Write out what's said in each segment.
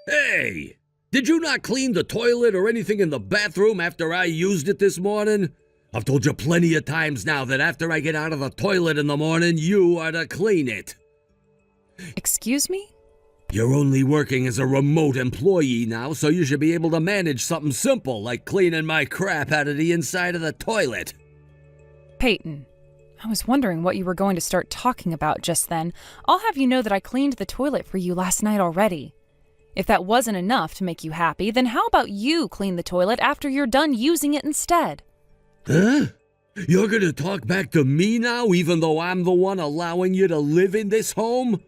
Hey! Did you not clean the toilet or anything in the bathroom after I used it this morning? I've told you plenty of times now that after I get out of the toilet in the morning, you are to clean it. Excuse me? You're only working as a remote employee now, so you should be able to manage something simple like cleaning my crap out of the inside of the toilet. Peyton, I was wondering what you were going to start talking about just then. I'll have you know that I cleaned the toilet for you last night already. If that wasn't enough to make you happy, then how about you clean the toilet after you're done using it instead? Huh? You're gonna talk back to me now, even though I'm the one allowing you to live in this home?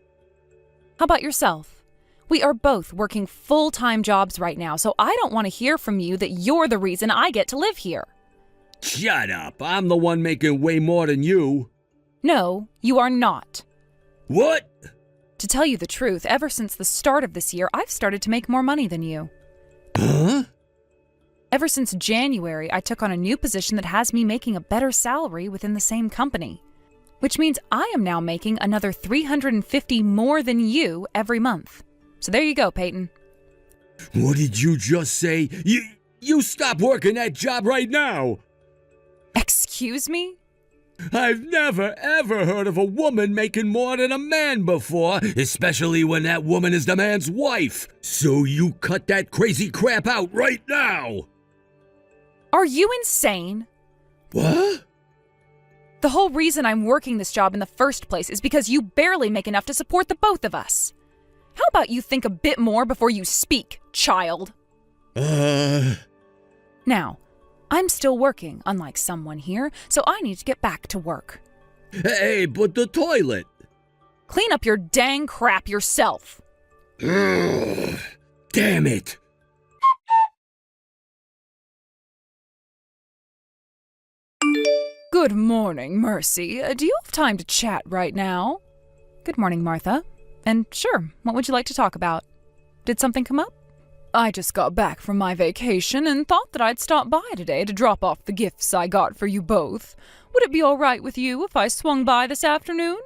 How about yourself? We are both working full-time jobs right now, so I don't want to hear from you that you're the reason I get to live here. Shut up. I'm the one making way more than you. No, you are not. What? To tell you the truth, ever since the start of this year, I've started to make more money than you. Huh? Ever since January, I took on a new position that has me making a better salary within the same company, which means I am now making another $350 more than you every month. So there you go, Peyton. What did you just say? You stop working that job right now! Excuse me? I've never ever heard of a woman making more than a man before, especially when that woman is the man's wife. So you cut that crazy crap out right now! Are you insane? What? The whole reason I'm working this job in the first place is because you barely make enough to support the both of us. How about you think a bit more before you speak, child? Now, I'm still working, unlike someone here, so I need to get back to work. Hey, but the toilet! Clean up your dang crap yourself. Ugh, damn it! Good morning, Mercy. Do you have time to chat right now? Good morning, Martha. And sure, what would you like to talk about? Did something come up? I just got back from my vacation and thought that I'd stop by today to drop off the gifts I got for you both. Would it be all right with you if I swung by this afternoon?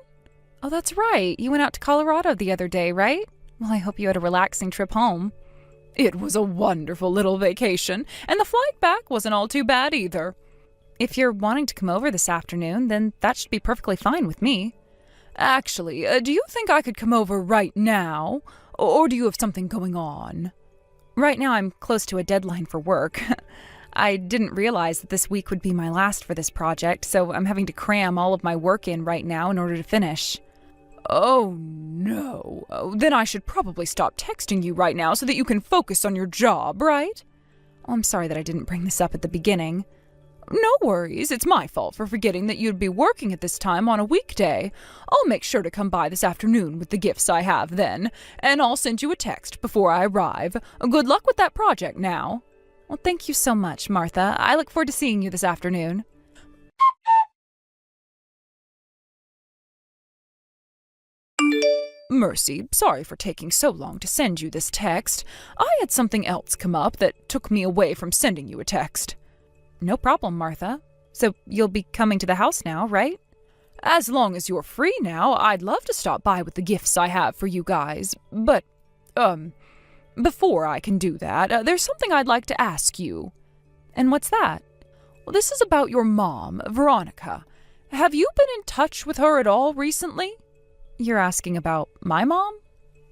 Oh, that's right. You went out to Colorado the other day, right? Well, I hope you had a relaxing trip home. It was a wonderful little vacation, and the flight back wasn't all too bad either. If you're wanting to come over this afternoon, then that should be perfectly fine with me. Actually, do you think I could come over right now? Or do you have something going on? Right now I'm close to a deadline for work. I didn't realize that this week would be my last for this project, so I'm having to cram all of my work in right now in order to finish. Oh no. Then I should probably stop texting you right now so that you can focus on your job, right? Oh, I'm sorry that I didn't bring this up at the beginning. No worries, it's my fault for forgetting that you'd be working at this time on a weekday. I'll make sure to come by this afternoon with the gifts I have then, and I'll send you a text before I arrive. Good luck with that project now. Well, thank you so much, Martha. I look forward to seeing you this afternoon. Mercy, sorry for taking so long to send you this text. I had something else come up that took me away from sending you a text. No problem, Martha. So you'll be coming to the house now, right? As long as you're free now, I'd love to stop by with the gifts I have for you guys. But, before I can do that, there's something I'd like to ask you. And what's that? Well, this is about your mom, Veronica. Have you been in touch with her at all recently? You're asking about my mom?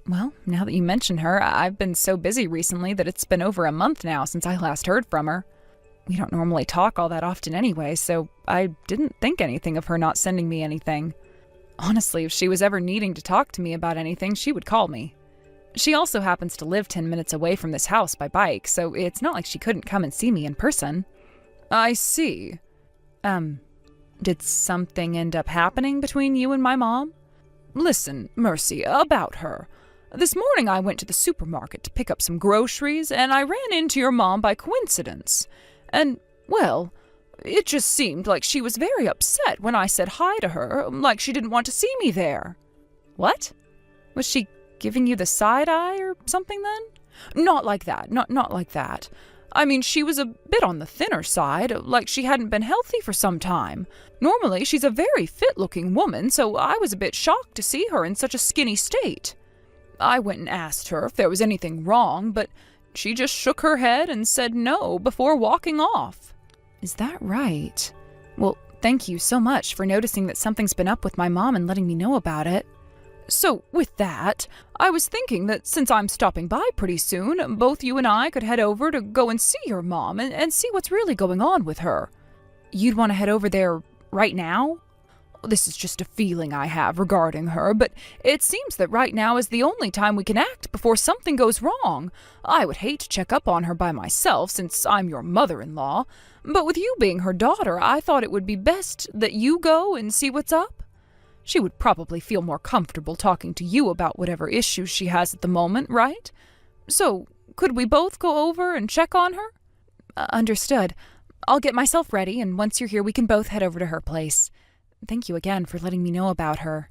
Well, now that you mention her, I've been so busy recently that it's been over a month now since I last heard from her. We don't normally talk all that often anyway, so I didn't think anything of her not sending me anything. Honestly, if she was ever needing to talk to me about anything, she would call me. She also happens to live 10 minutes away from this house by bike, so it's not like she couldn't come and see me in person. I see. Did something end up happening between you and my mom? Listen, Mercy, about her. This morning I went to the supermarket to pick up some groceries, and I ran into your mom by coincidence. And, well, it just seemed like she was very upset when I said hi to her, like she didn't want to see me there. What? Was she giving you the side eye or something then? Not like that, not like that. I mean, she was a bit on the thinner side, like she hadn't been healthy for some time. Normally, she's a very fit-looking woman, so I was a bit shocked to see her in such a skinny state. I went and asked her if there was anything wrong, but she just shook her head and said no before walking off. Is that right? Well, thank you so much for noticing that something's been up with my mom and letting me know about it. So, with that, I was thinking that since I'm stopping by pretty soon, both you and I could head over to go and see your mom and see what's really going on with her. You'd want to head over there right now? This is just a feeling I have regarding her, but it seems that right now is the only time we can act before something goes wrong. I would hate to check up on her by myself since I'm your mother-in-law, but with you being her daughter, I thought it would be best that you go and see what's up. She would probably feel more comfortable talking to you about whatever issues she has at the moment, right? So, could we both go over and check on her? Understood. I'll get myself ready, and once you're here, we can both head over to her place. Thank you again for letting me know about her.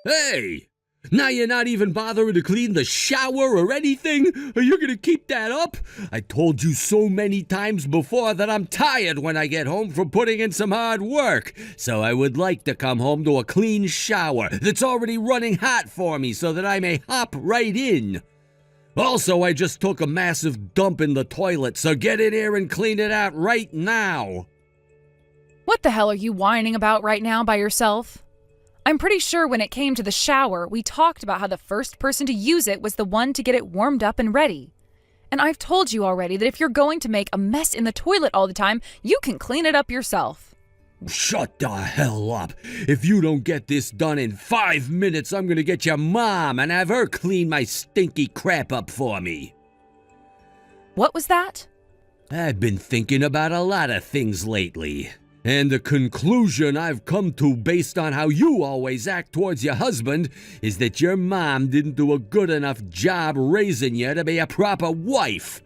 Hey! Now you're not even bothering to clean the shower or anything? Are you gonna keep that up? I told you so many times before that I'm tired when I get home from putting in some hard work. So I would like to come home to a clean shower that's already running hot for me so that I may hop right in. Also, I just took a massive dump in the toilet, so get in here and clean it out right now. What the hell are you whining about right now by yourself? I'm pretty sure when it came to the shower, we talked about how the first person to use it was the one to get it warmed up and ready. And I've told you already that if you're going to make a mess in the toilet all the time, you can clean it up yourself. Shut the hell up. If you don't get this done in 5 minutes, I'm gonna get your mom and have her clean my stinky crap up for me. What was that? I've been thinking about a lot of things lately. And the conclusion I've come to based on how you always act towards your husband is that your mom didn't do a good enough job raising you to be a proper wife.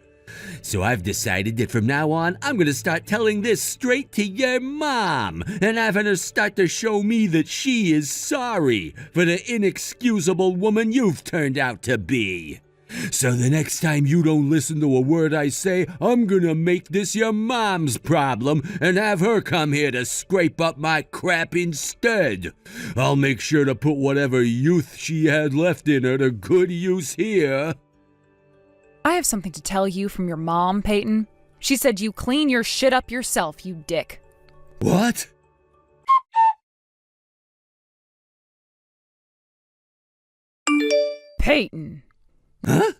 So I've decided that from now on, I'm going to start telling this straight to your mom and having her start to show me that she is sorry for the inexcusable woman you've turned out to be. So the next time you don't listen to a word I say, I'm gonna make this your mom's problem and have her come here to scrape up my crap instead. I'll make sure to put whatever youth she had left in her to good use here. I have something to tell you from your mom, Peyton. She said you clean your shit up yourself, you dick. What? Peyton. Huh?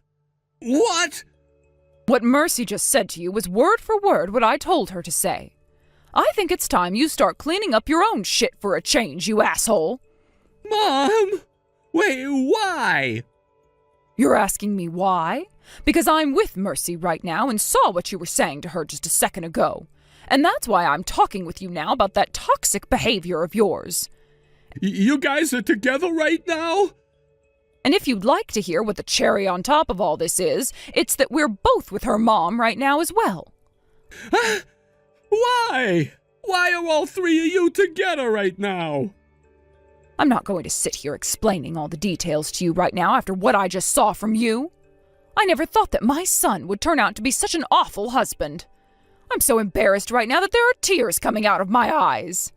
What? What Mercy just said to you was word for word what I told her to say. I think it's time you start cleaning up your own shit for a change, you asshole. Mom? Wait, why? You're asking me why? Because I'm with Mercy right now and saw what you were saying to her just a second ago. And that's why I'm talking with you now about that toxic behavior of yours. You guys are together right now? And if you'd like to hear what the cherry on top of all this is, it's that we're both with her mom right now as well. Why? Why are all three of you together right now? I'm not going to sit here explaining all the details to you right now after what I just saw from you. I never thought that my son would turn out to be such an awful husband. I'm so embarrassed right now that there are tears coming out of my eyes.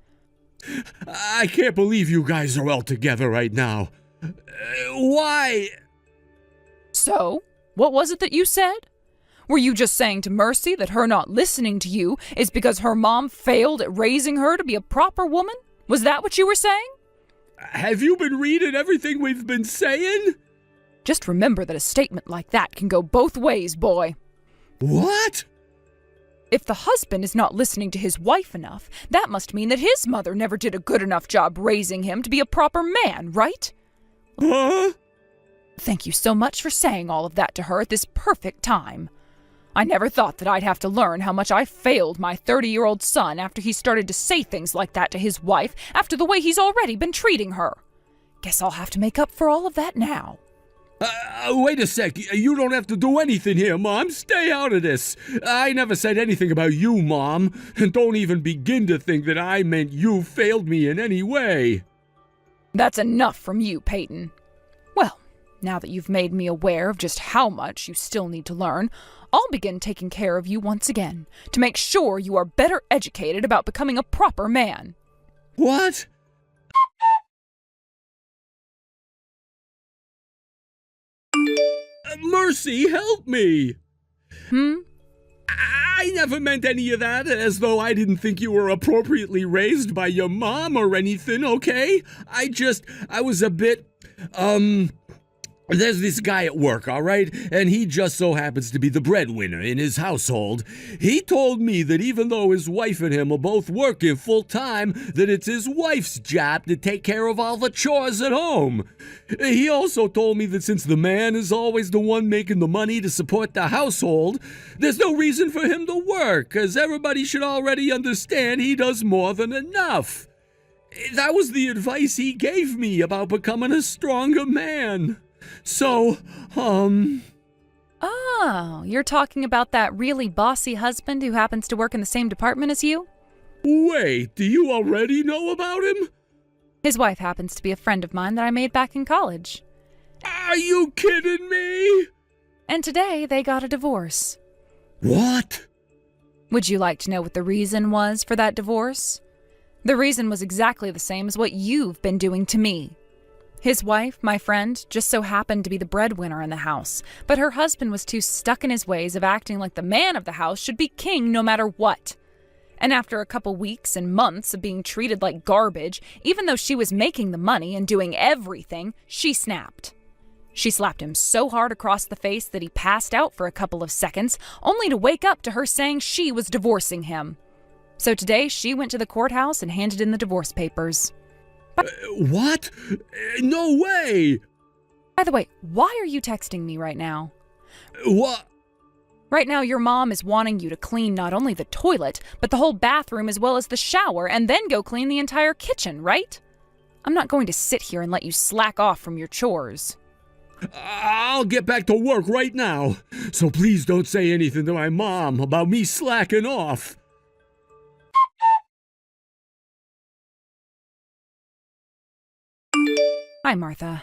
I can't believe you guys are all together right now. Why? So, what was it that you said? Were you just saying to Mercy that her not listening to you is because her mom failed at raising her to be a proper woman? Was that what you were saying? Have you been reading everything we've been saying? Just remember that a statement like that can go both ways, boy. What? If the husband is not listening to his wife enough, that must mean that his mother never did a good enough job raising him to be a proper man, right? Huh? Thank you so much for saying all of that to her at this perfect time. I never thought that I'd have to learn how much I failed my 30-year-old son after he started to say things like that to his wife after the way he's already been treating her. Guess I'll have to make up for all of that now. Wait a sec. You don't have to do anything here, Mom. Stay out of this. I never said anything about you, Mom. And don't even begin to think that I meant you failed me in any way. That's enough from you, Peyton. Well, now that you've made me aware of just how much you still need to learn, I'll begin taking care of you once again, to make sure you are better educated about becoming a proper man. What? Mercy, help me! I never meant any of that, as though I didn't think you were appropriately raised by your mom or anything, okay? I was a bit, there's this guy at work, all right? And he just so happens to be the breadwinner in his household. He told me that even though his wife and him are both working full-time, that it's his wife's job to take care of all the chores at home. He also told me that since the man is always the one making the money to support the household, there's no reason for him to work, as everybody should already understand he does more than enough. That was the advice he gave me about becoming a stronger man. So, Oh, you're talking about that really bossy husband who happens to work in the same department as you? Wait, do you already know about him? His wife happens to be a friend of mine that I made back in college. Are you kidding me? And today they got a divorce. What? Would you like to know what the reason was for that divorce? The reason was exactly the same as what you've been doing to me. His wife, my friend, just so happened to be the breadwinner in the house, but her husband was too stuck in his ways of acting like the man of the house should be king no matter what. And after a couple weeks and months of being treated like garbage, even though she was making the money and doing everything, she snapped. She slapped him so hard across the face that he passed out for a couple of seconds, only to wake up to her saying she was divorcing him. So today she went to the courthouse and handed in the divorce papers. What? No way! By the way, why are you texting me right now? What? Right now, your mom is wanting you to clean not only the toilet, but the whole bathroom as well as the shower, and then go clean the entire kitchen, right? I'm not going to sit here and let you slack off from your chores. I'll get back to work right now, so please don't say anything to my mom about me slacking off. Hi, Martha.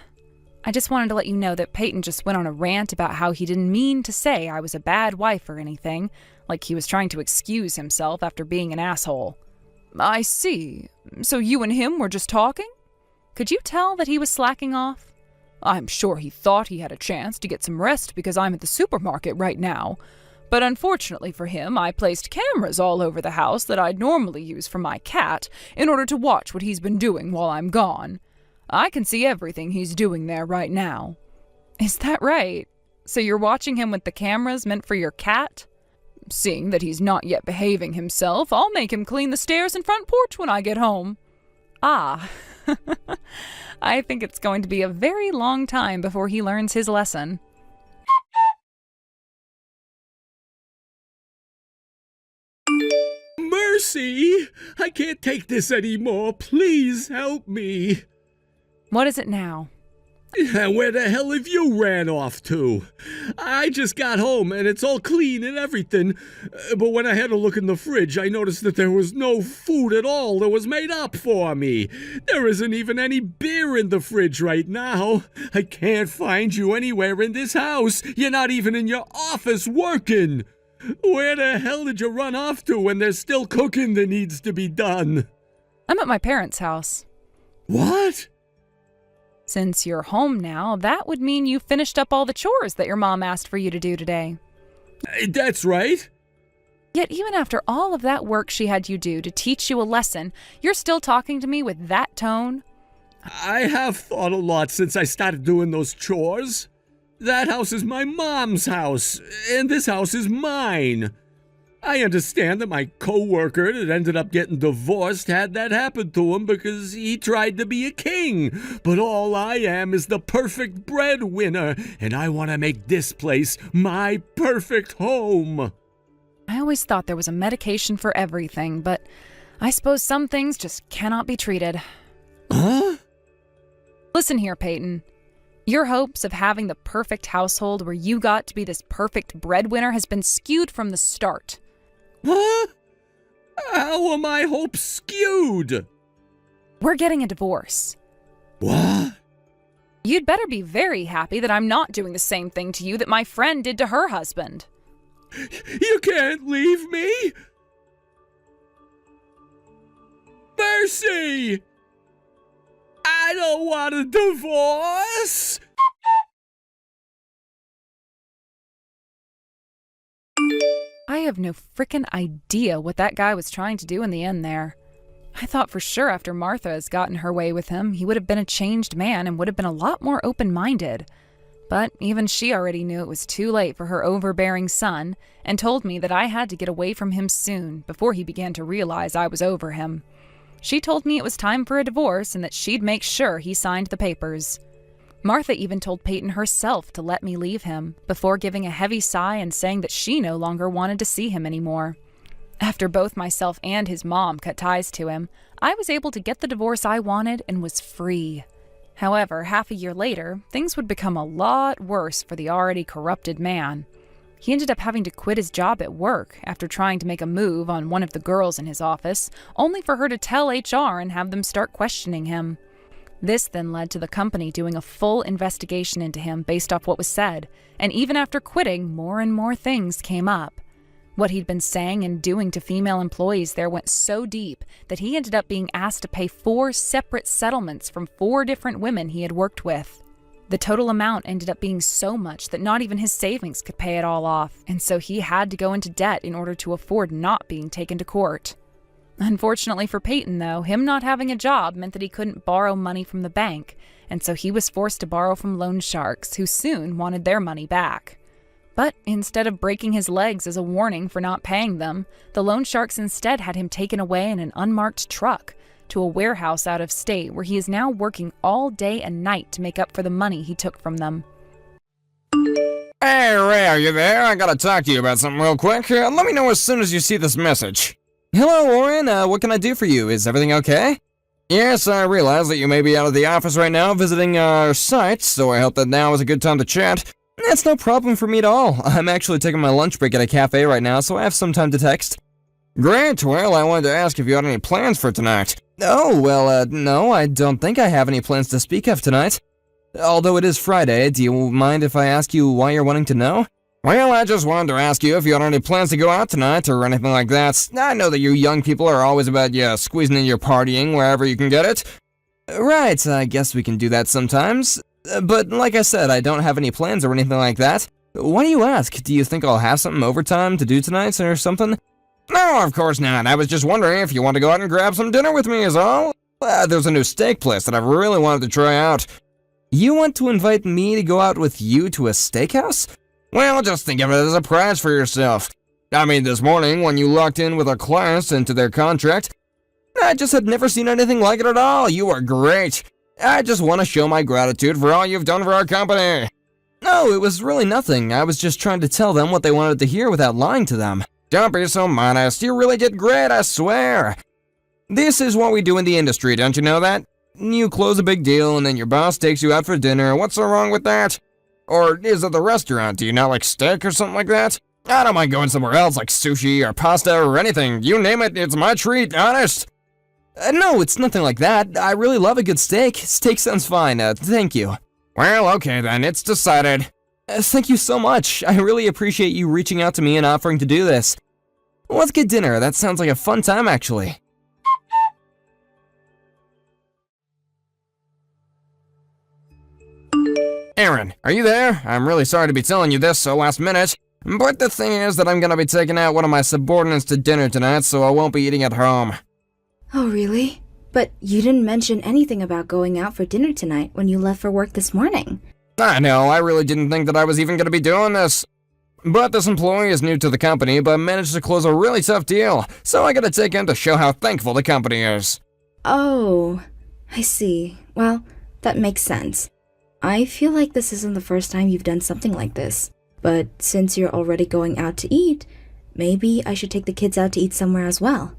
I just wanted to let you know that Peyton just went on a rant about how he didn't mean to say I was a bad wife or anything, like he was trying to excuse himself after being an asshole. I see. So you and him were just talking? Could you tell that he was slacking off? I'm sure he thought he had a chance to get some rest because I'm at the supermarket right now. But unfortunately for him, I placed cameras all over the house that I'd normally use for my cat in order to watch what he's been doing while I'm gone. I can see everything he's doing there right now. Is that right? So you're watching him with the cameras meant for your cat? Seeing that he's not yet behaving himself, I'll make him clean the stairs and front porch when I get home. Ah, I think it's going to be a very long time before he learns his lesson. Mercy! I can't take this anymore. Please help me. What is it now? Where the hell have you ran off to? I just got home and it's all clean and everything, but when I had a look in the fridge, I noticed that there was no food at all that was made up for me. There isn't even any beer in the fridge right now. I can't find you anywhere in this house. You're not even in your office working. Where the hell did you run off to when there's still cooking that needs to be done? I'm at my parents' house. What? Since you're home now, that would mean you finished up all the chores that your mom asked for you to do today. That's right. Yet even after all of that work she had you do to teach you a lesson, you're still talking to me with that tone? I have thought a lot since I started doing those chores. That house is my mom's house, and this house is mine. I understand that my co-worker that ended up getting divorced had that happen to him because he tried to be a king. But all I am is the perfect breadwinner, and I want to make this place my perfect home. I always thought there was a medication for everything, but I suppose some things just cannot be treated. Huh? Listen here, Peyton. Your hopes of having the perfect household where you got to be this perfect breadwinner has been skewed from the start. Huh? How are my hopes skewed? We're getting a divorce. What? You'd better be very happy that I'm not doing the same thing to you that my friend did to her husband. You can't leave me! Mercy! I don't want a divorce! I have no frickin' idea what that guy was trying to do in the end there. I thought for sure after Martha has gotten her way with him, he would have been a changed man and would have been a lot more open-minded. But even she already knew it was too late for her overbearing son and told me that I had to get away from him soon before he began to realize I was over him. She told me it was time for a divorce and that she'd make sure he signed the papers. Martha even told Peyton herself to let me leave him before giving a heavy sigh and saying that she no longer wanted to see him anymore. After both myself and his mom cut ties to him, I was able to get the divorce I wanted and was free. However, half a year later, things would become a lot worse for the already corrupted man. He ended up having to quit his job at work after trying to make a move on one of the girls in his office, only for her to tell HR and have them start questioning him. This then led to the company doing a full investigation into him based off what was said, and even after quitting, more and more things came up. What he'd been saying and doing to female employees there went so deep that he ended up being asked to pay 4 separate settlements from 4 different women he had worked with. The total amount ended up being so much that not even his savings could pay it all off, and so he had to go into debt in order to afford not being taken to court. Unfortunately for Peyton, though, him not having a job meant that he couldn't borrow money from the bank, and so he was forced to borrow from loan sharks, who soon wanted their money back. But instead of breaking his legs as a warning for not paying them, the loan sharks instead had him taken away in an unmarked truck to a warehouse out of state where he is now working all day and night to make up for the money he took from them. Hey, Ray, are you there? I gotta talk to you about something real quick. Let me know as soon as you see this message. Hello, Warren. What can I do for you? Is everything okay? Yes, I realize that you may be out of the office right now visiting our site, so I hope that now is a good time to chat. That's no problem for me at all. I'm actually taking my lunch break at a cafe right now, so I have some time to text. Great. Well, I wanted to ask if you had any plans for tonight. Oh, well, no, I don't think I have any plans to speak of tonight. Although it is Friday, do you mind if I ask you why you're wanting to know? Well, I just wanted to ask you if you had any plans to go out tonight or anything like that. I know that you young people are always about, squeezing in your partying wherever you can get it. Right, I guess we can do that sometimes. But like I said, I don't have any plans or anything like that. Why do you ask? Do you think I'll have something overtime to do tonight or something? No, of course not. I was just wondering if you want to go out and grab some dinner with me is all. There's a new steak place that I've really wanted to try out. You want to invite me to go out with you to a steakhouse? Well, just think of it as a prize for yourself. I mean, this morning when you locked in with a class into their contract, I just had never seen anything like it at all. You are great. I just want to show my gratitude for all you've done for our company. No, it was really nothing. I was just trying to tell them what they wanted to hear without lying to them. Don't be so modest. You really did great, I swear. This is what we do in the industry, don't you know that? You close a big deal and then your boss takes you out for dinner. What's so wrong with that? Or is it the restaurant? Do you not like steak or something like that? I don't mind going somewhere else like sushi or pasta or anything. You name it, it's my treat, honest. No, it's nothing like that. I really love a good steak. Steak sounds fine. Thank you. Well, okay then, it's decided. Thank you so much. I really appreciate you reaching out to me and offering to do this. Let's get dinner. That sounds like a fun time, actually. Aaron, are you there? I'm really sorry to be telling you this so last minute, but the thing is that I'm gonna be taking out one of my subordinates to dinner tonight, so I won't be eating at home. Oh, really? But you didn't mention anything about going out for dinner tonight when you left for work this morning. I know, I really didn't think that I was even gonna be doing this. But this employee is new to the company, but managed to close a really tough deal, so I gotta take him to show how thankful the company is. Oh, I see. Well, that makes sense. I feel like this isn't the first time you've done something like this. But since you're already going out to eat, maybe I should take the kids out to eat somewhere as well.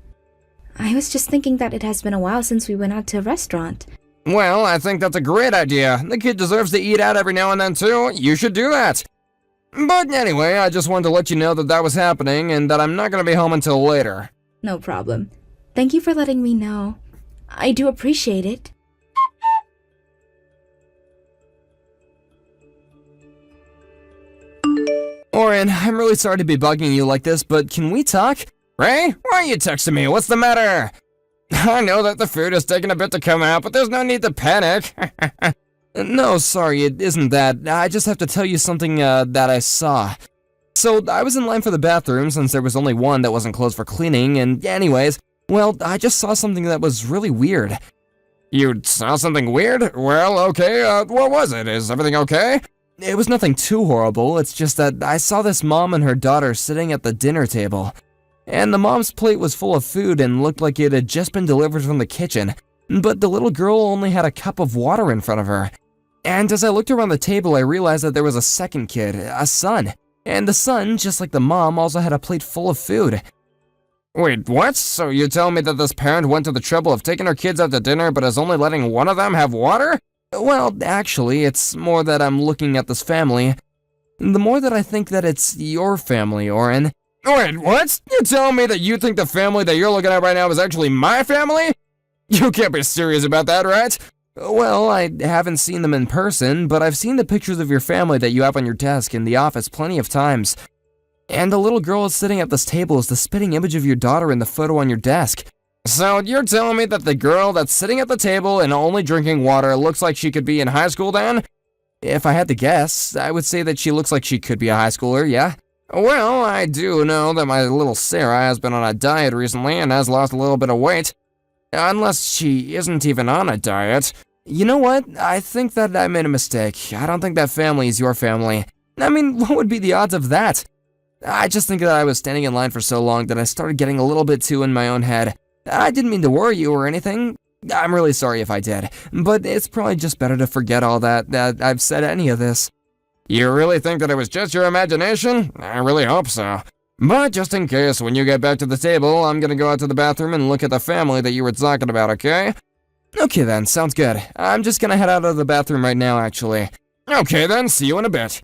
I was just thinking that it has been a while since we went out to a restaurant. Well, I think that's a great idea. The kid deserves to eat out every now and then too. You should do that. But anyway, I just wanted to let you know that that was happening and that I'm not going to be home until later. No problem. Thank you for letting me know. I do appreciate it. Oren, I'm really sorry to be bugging you like this, but can we talk? Ray, why are you texting me? What's the matter? I know that the food is taking a bit to come out, but there's no need to panic. No, sorry, it isn't that. I just have to tell you something that I saw. So, I was in line for the bathroom since there was only one that wasn't closed for cleaning, and anyways, well, I just saw something that was really weird. You saw something weird? Well, okay, what was it? Is everything okay? It was nothing too horrible, it's just that I saw this mom and her daughter sitting at the dinner table. And the mom's plate was full of food and looked like it had just been delivered from the kitchen, but the little girl only had a cup of water in front of her. And as I looked around the table, I realized that there was a second kid, a son. And the son, just like the mom, also had a plate full of food. Wait, what? So you're telling me that this parent went to the trouble of taking her kids out to dinner but is only letting one of them have water? Well, actually, it's more that I'm looking at this family. The more that I think that it's your family, Oren. Wait, what? You're telling me that you think the family that you're looking at right now is actually my family? You can't be serious about that, right? Well, I haven't seen them in person, but I've seen the pictures of your family that you have on your desk in the office plenty of times. And the little girl sitting at this table is the spitting image of your daughter in the photo on your desk. So you're telling me that the girl that's sitting at the table and only drinking water looks like she could be in high school then? If I had to guess, I would say that she looks like she could be a high schooler, yeah? Well, I do know that my little Sarah has been on a diet recently and has lost a little bit of weight. Unless she isn't even on a diet. You know what? I think that I made a mistake. I don't think that family is your family. I mean, what would be the odds of that? I just think that I was standing in line for so long that I started getting a little bit too in my own head. I didn't mean to worry you or anything. I'm really sorry if I did. But it's probably just better to forget all that I've said any of this. You really think that it was just your imagination? I really hope so. But just in case, when you get back to the table, I'm gonna go out to the bathroom and look at the family that you were talking about, okay? Okay then, sounds good. I'm just gonna head out of the bathroom right now, actually. Okay then, see you in a bit.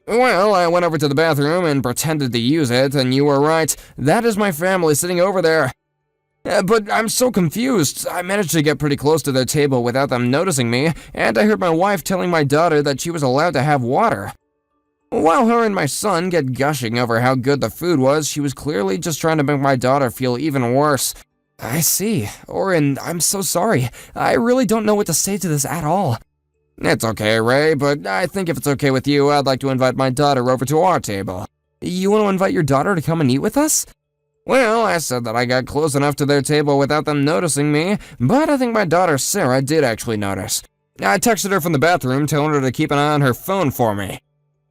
Well, I went over to the bathroom and pretended to use it, and you were right. That is my family sitting over there. But I'm so confused. I managed to get pretty close to their table without them noticing me, and I heard my wife telling my daughter that she was allowed to have water. While her and my son get gushing over how good the food was, she was clearly just trying to make my daughter feel even worse. I see. Oren, I'm so sorry. I really don't know what to say to this at all. It's okay, Ray, but I think if it's okay with you, I'd like to invite my daughter over to our table. You want to invite your daughter to come and eat with us? Well, I said that I got close enough to their table without them noticing me, but I think my daughter Sarah did actually notice. I texted her from the bathroom, telling her to keep an eye on her phone for me.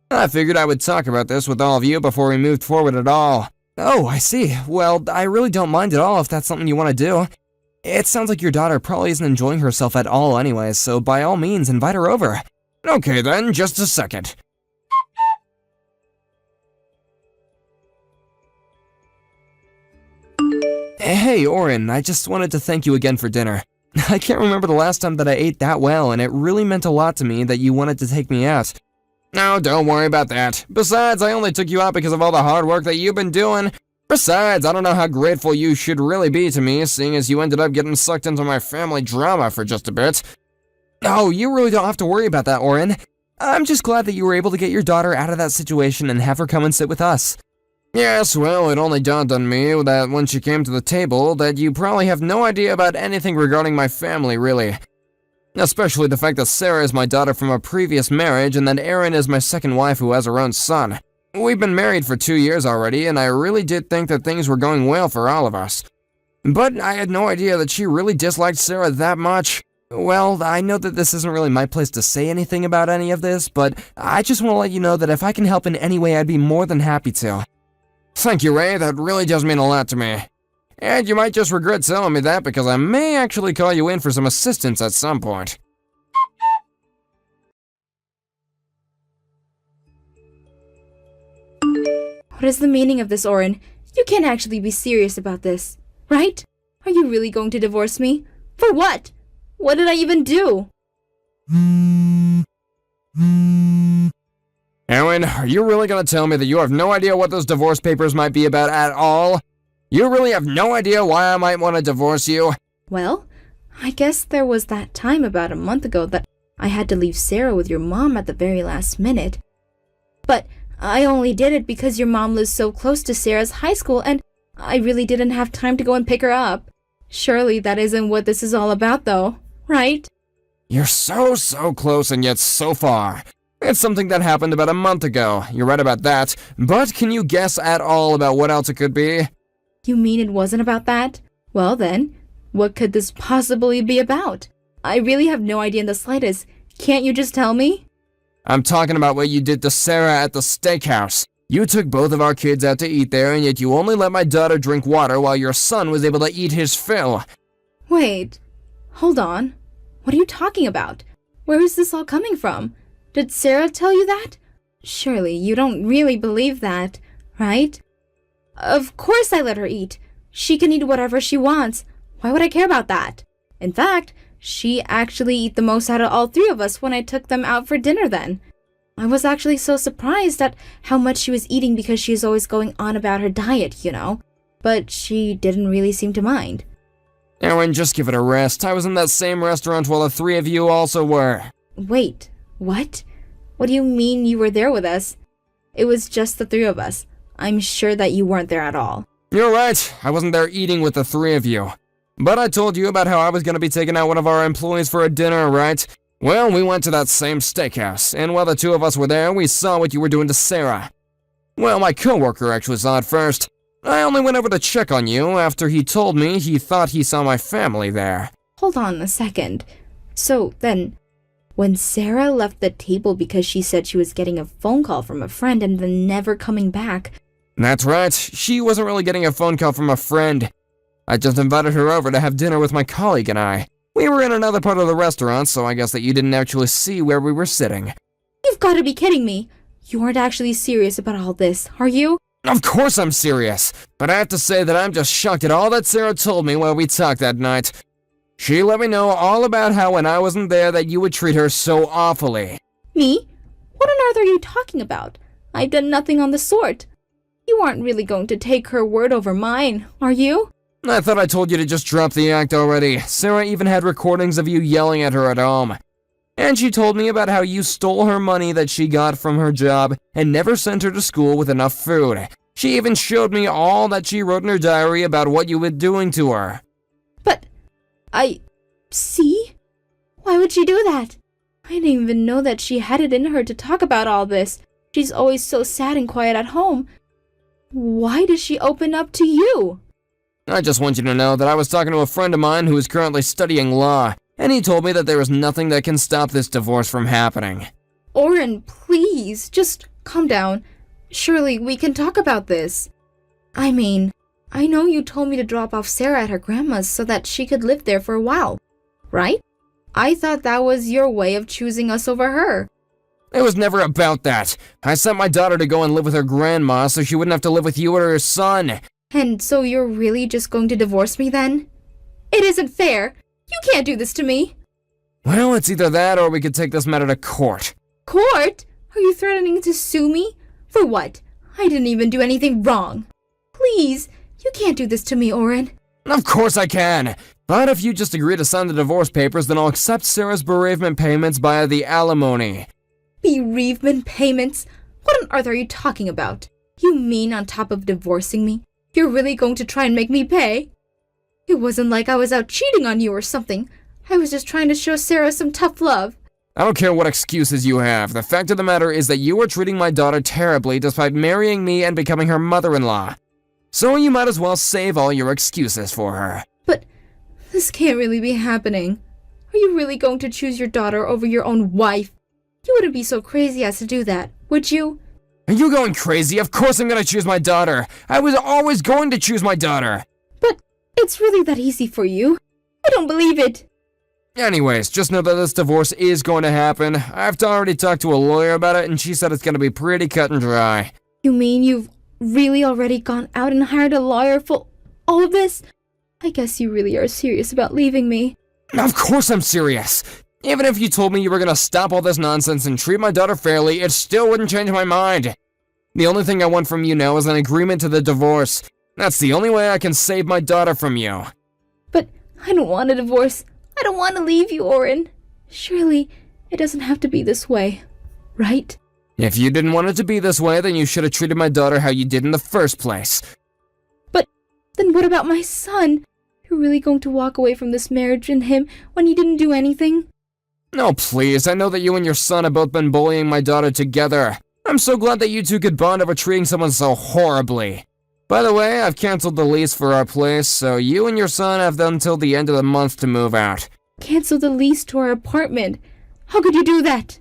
I figured I would talk about this with all of you before we moved forward at all. Oh, I see. Well, I really don't mind at all if that's something you want to do. It sounds like your daughter probably isn't enjoying herself at all anyways, so by all means, invite her over. Okay then, just a second. Hey, Oren, I just wanted to thank you again for dinner. I can't remember the last time that I ate that well, and it really meant a lot to me that you wanted to take me out. No, don't worry about that. Besides, I only took you out because of all the hard work that you've been doing. Besides, I don't know how grateful you should really be to me, seeing as you ended up getting sucked into my family drama for just a bit. Oh, you really don't have to worry about that, Oren. I'm just glad that you were able to get your daughter out of that situation and have her come and sit with us. Yes, well, it only dawned on me that when she came to the table, that you probably have no idea about anything regarding my family, really. Especially the fact that Sarah is my daughter from a previous marriage and that Erin is my second wife who has her own son. We've been married for 2 years already, and I really did think that things were going well for all of us. But I had no idea that she really disliked Sarah that much. Well, I know that this isn't really my place to say anything about any of this, but I just want to let you know that if I can help in any way, I'd be more than happy to. Thank you, Ray, that really does mean a lot to me. And you might just regret telling me that because I may actually call you in for some assistance at some point. What is the meaning of this, Oren? You can't actually be serious about this, right? Are you really going to divorce me? For what? What did I even do? Erin, are you really gonna tell me that you have no idea what those divorce papers might be about at all? You really have no idea why I might want to divorce you? Well, I guess there was that time about a month ago that I had to leave Sarah with your mom at the very last minute. But I only did it because your mom lives so close to Sarah's high school and I really didn't have time to go and pick her up. Surely that isn't what this is all about though, right? You're so close and yet so far. It's something that happened about a month ago. You're right about that. But can you guess at all about what else it could be? You mean it wasn't about that? Well then, what could this possibly be about? I really have no idea in the slightest. Can't you just tell me? I'm talking about what you did to Sarah at the steakhouse. You took both of our kids out to eat there, and yet you only let my daughter drink water while your son was able to eat his fill. Wait, hold on. What are you talking about? Where is this all coming from? Did Sarah tell you that? Surely you don't really believe that, right? Of course I let her eat. She can eat whatever she wants. Why would I care about that? In fact, she actually ate the most out of all three of us when I took them out for dinner then. I was actually so surprised at how much she was eating because she's always going on about her diet, you know. But she didn't really seem to mind. Aaron, just give it a rest. I was in that same restaurant while the three of you also were. Wait, what? What do you mean you were there with us? It was just the three of us. I'm sure that you weren't there at all. You're right. I wasn't there eating with the three of you. But I told you about how I was going to be taking out one of our employees for a dinner, right? Well, we went to that same steakhouse, and while the two of us were there, we saw what you were doing to Sarah. Well, my coworker actually saw it first. I only went over to check on you after he told me he thought he saw my family there. Hold on a second. So then, when Sarah left the table because she said she was getting a phone call from a friend and then never coming back. That's right. She wasn't really getting a phone call from a friend. I just invited her over to have dinner with my colleague and I. We were in another part of the restaurant, so I guess that you didn't actually see where we were sitting. You've got to be kidding me. You aren't actually serious about all this, are you? Of course I'm serious, but I have to say that I'm just shocked at all that Sarah told me while we talked that night. She let me know all about how when I wasn't there that you would treat her so awfully. Me? What on earth are you talking about? I've done nothing on the sort. You aren't really going to take her word over mine, are you? I thought I told you to just drop the act already. Sarah even had recordings of you yelling at her at home. And she told me about how you stole her money that she got from her job and never sent her to school with enough food. She even showed me all that she wrote in her diary about what you were doing to her. But, see? Why would she do that? I didn't even know that she had it in her to talk about all this. She's always so sad and quiet at home. Why does she open up to you? I just want you to know that I was talking to a friend of mine who is currently studying law, and he told me that there is nothing that can stop this divorce from happening. Oren, please, just calm down. Surely we can talk about this. I mean, I know you told me to drop off Sarah at her grandma's so that she could live there for a while, right? I thought that was your way of choosing us over her. It was never about that. I sent my daughter to go and live with her grandma so she wouldn't have to live with you or her son. And so you're really just going to divorce me then? It isn't fair. You can't do this to me. Well, it's either that or we could take this matter to court. Court? Are you threatening to sue me? For what? I didn't even do anything wrong. Please, you can't do this to me, Oren. Of course I can. But if you just agree to sign the divorce papers, then I'll accept Sarah's bereavement payments via the alimony. Bereavement payments? What on earth are you talking about? You mean on top of divorcing me, you're really going to try and make me pay? It wasn't like I was out cheating on you or something. I was just trying to show Sarah some tough love. I don't care what excuses you have. The fact of the matter is that you are treating my daughter terribly despite marrying me and becoming her mother-in-law. So you might as well save all your excuses for her. But this can't really be happening. Are you really going to choose your daughter over your own wife? You wouldn't be so crazy as to do that, would you? Are you going crazy? Of course I'm gonna choose my daughter. I was always going to choose my daughter. But it's really that easy for you. I don't believe it. Anyways, just know that this divorce is going to happen. I've already talked to a lawyer about it, and she said it's gonna be pretty cut and dry. You mean you've really already gone out and hired a lawyer for all of this? I guess you really are serious about leaving me. Of course I'm serious. Even if you told me you were gonna stop all this nonsense and treat my daughter fairly, it still wouldn't change my mind. The only thing I want from you now is an agreement to the divorce. That's the only way I can save my daughter from you. But I don't want a divorce. I don't want to leave you, Oren. Surely it doesn't have to be this way, right? If you didn't want it to be this way, then you should have treated my daughter how you did in the first place. But then what about my son? You're really going to walk away from this marriage and him when he didn't do anything? No, please, I know that you and your son have both been bullying my daughter together. I'm so glad that you two could bond over treating someone so horribly. By the way, I've canceled the lease for our place, so you and your son have until the end of the month to move out. Cancel the lease to our apartment. How could you do that?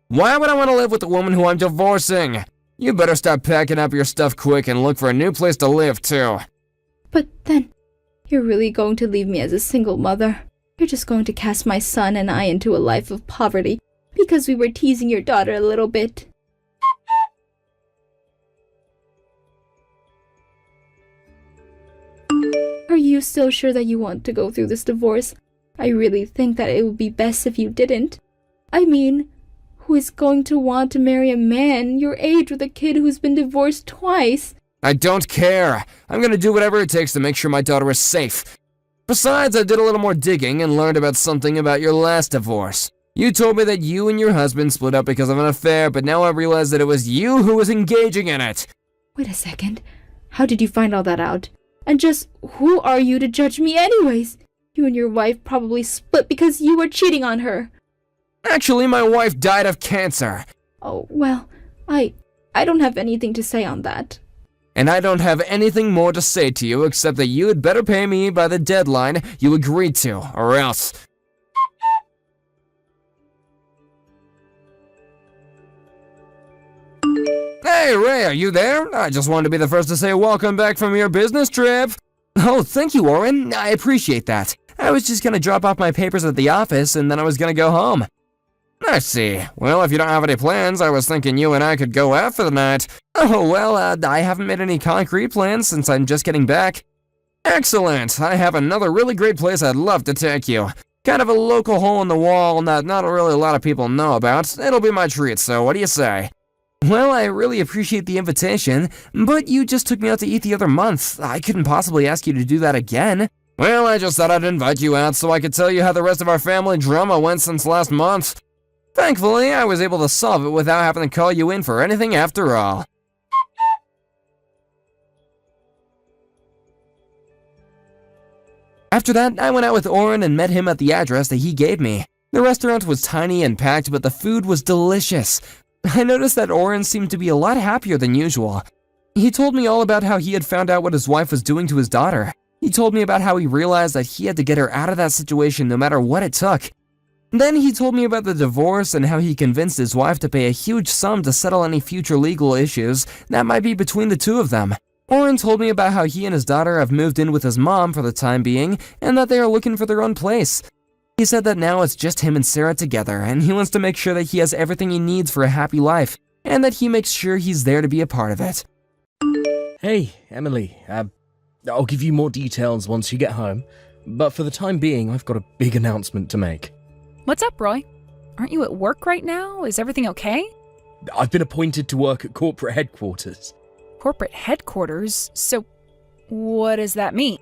Why would I want to live with the woman who I'm divorcing? You better start packing up your stuff quick and look for a new place to live, too. But then, you're really going to leave me as a single mother. You're just going to cast my son and I into a life of poverty because we were teasing your daughter a little bit. Are you still sure that you want to go through this divorce? I really think that it would be best if you didn't. I mean, who is going to want to marry a man your age with a kid who's been divorced twice? I don't care. I'm gonna do whatever it takes to make sure my daughter is safe. Besides, I did a little more digging and learned about something about your last divorce. You told me that you and your husband split up because of an affair, but now I realize that it was you who was engaging in it. Wait a second. How did you find all that out? And just who are you to judge me anyways? You and your wife probably split because you were cheating on her. Actually, my wife died of cancer. Oh, well, I don't have anything to say on that. And I don't have anything more to say to you except that you had better pay me by the deadline you agreed to, or else. Hey, Ray, are you there? I just wanted to be the first to say welcome back from your business trip. Oh, thank you, Oren. I appreciate that. I was just gonna drop off my papers at the office and then I was gonna go home. I see. Well, if you don't have any plans, I was thinking you and I could go out for the night. Oh, well, I haven't made any concrete plans since I'm just getting back. Excellent. I have another really great place I'd love to take you. Kind of a local hole in the wall that not really a lot of people know about. It'll be my treat, so what do you say? Well, I really appreciate the invitation, but you just took me out to eat the other month. I couldn't possibly ask you to do that again. Well, I just thought I'd invite you out so I could tell you how the rest of our family drama went since last month. Thankfully, I was able to solve it without having to call you in for anything after all. After that, I went out with Oren and met him at the address that he gave me. The restaurant was tiny and packed, but the food was delicious. I noticed that Oren seemed to be a lot happier than usual. He told me all about how he had found out what his wife was doing to his daughter. He told me about how he realized that he had to get her out of that situation no matter what it took. Then he told me about the divorce and how he convinced his wife to pay a huge sum to settle any future legal issues that might be between the two of them. Oren told me about how he and his daughter have moved in with his mom for the time being and that they are looking for their own place. He said that now it's just him and Sarah together and he wants to make sure that he has everything he needs for a happy life and that he makes sure he's there to be a part of it. Hey, Emily, I'll give you more details once you get home, but for the time being, I've got a big announcement to make. What's up, Roy? Aren't you at work right now? Is everything okay? I've been appointed to work at corporate headquarters. Corporate headquarters? So, what does that mean?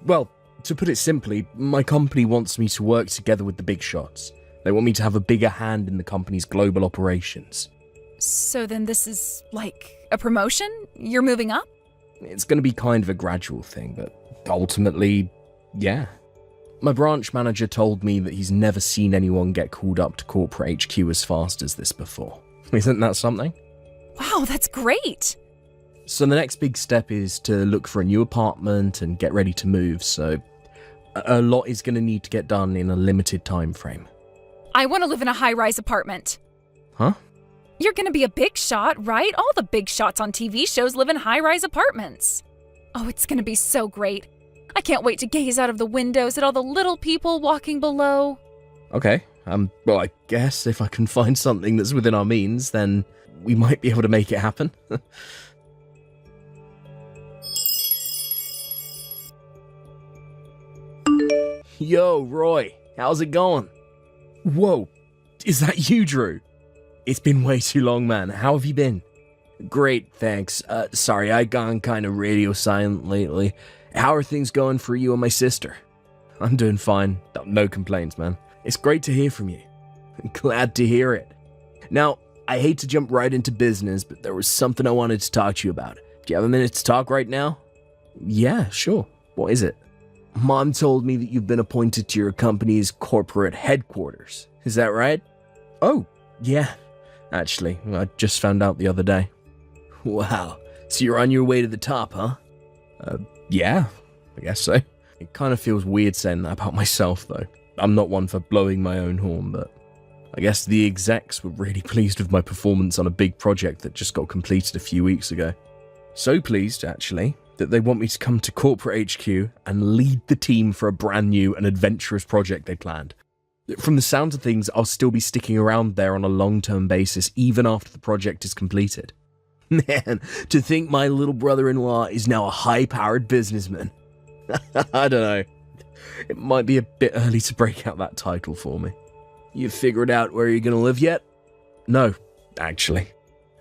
Well, to put it simply, my company wants me to work together with the big shots. They want me to have a bigger hand in the company's global operations. So then this is, like, a promotion? You're moving up? It's going to be kind of a gradual thing, but ultimately, yeah. My branch manager told me that he's never seen anyone get called up to corporate HQ as fast as this before. Isn't that something? Wow, that's great! So the next big step is to look for a new apartment and get ready to move, so a lot is going to need to get done in a limited time frame. I want to live in a high-rise apartment. Huh? You're going to be a big shot, right? All the big shots on TV shows live in high-rise apartments. Oh, it's going to be so great. I can't wait to gaze out of the windows at all the little people walking below. Okay, well, I guess if I can find something that's within our means, then we might be able to make it happen. Yo, Roy, how's it going? Whoa, is that you, Drew? It's been way too long, man. How have you been? Great, thanks. Sorry, I've gone kind of radio silent lately. How are things going for you and my sister? I'm doing fine. No complaints, man. It's great to hear from you. Glad to hear it. Now, I hate to jump right into business, but there was something I wanted to talk to you about. Do you have a minute to talk right now? Yeah, sure. What is it? Mom told me that you've been appointed to your company's corporate headquarters. Is that right? Oh, yeah. Actually, I just found out the other day. Wow. So you're on your way to the top, huh? Yeah, I guess so. It kind of feels weird saying that about myself, though. I'm not one for blowing my own horn, but I guess the execs were really pleased with my performance on a big project that just got completed a few weeks ago. So pleased, actually, that they want me to come to corporate HQ and lead the team for a brand new and adventurous project they planned. From the sound of things, I'll still be sticking around there on a long-term basis even after the project is completed. Man, to think my little brother-in-law is now a high-powered businessman. I don't know. It might be a bit early to break out that title for me. You figured out where you're gonna live yet? No, actually.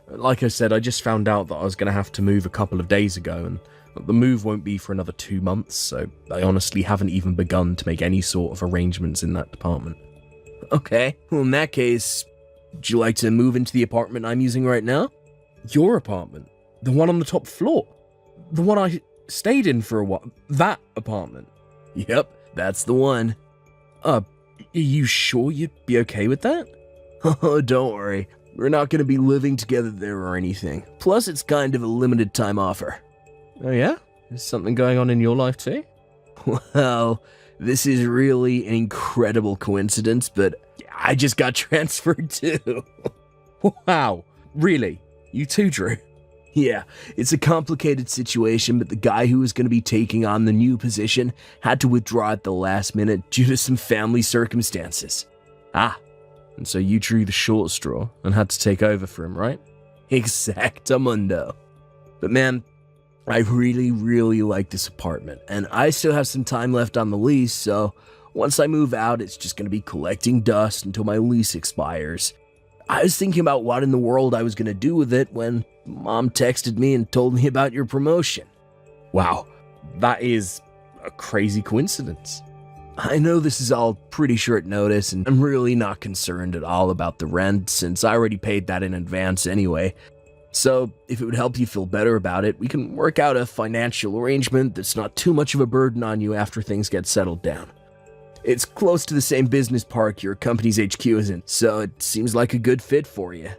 Like I said, I just found out that I was gonna have to move a couple of days ago, and the move won't be for another 2 months, so I honestly haven't even begun to make any sort of arrangements in that department. Okay, well in that case, would you like to move into the apartment I'm using right now? Your apartment? The one on the top floor? The one I stayed in for a while? That apartment? Yep, that's the one. Are you sure you'd be okay with that? Oh, don't worry. We're not going to be living together there or anything. Plus, it's kind of a limited time offer. Oh yeah? Is something going on in your life too? Well, this is really an incredible coincidence, but I just got transferred too. Wow, really? You too, Drew? Yeah, it's a complicated situation, but the guy who was going to be taking on the new position had to withdraw at the last minute due to some family circumstances. Ah, and so you drew the short straw and had to take over for him, right? Exactamundo. But man, I really, really like this apartment, and I still have some time left on the lease, so once I move out, it's just going to be collecting dust until my lease expires. I was thinking about what in the world I was going to do with it when Mom texted me and told me about your promotion. Wow, that is a crazy coincidence. I know this is all pretty short notice, and I'm really not concerned at all about the rent since I already paid that in advance anyway. So if it would help you feel better about it, we can work out a financial arrangement that's not too much of a burden on you after things get settled down. It's close to the same business park your company's HQ is in, so it seems like a good fit for you.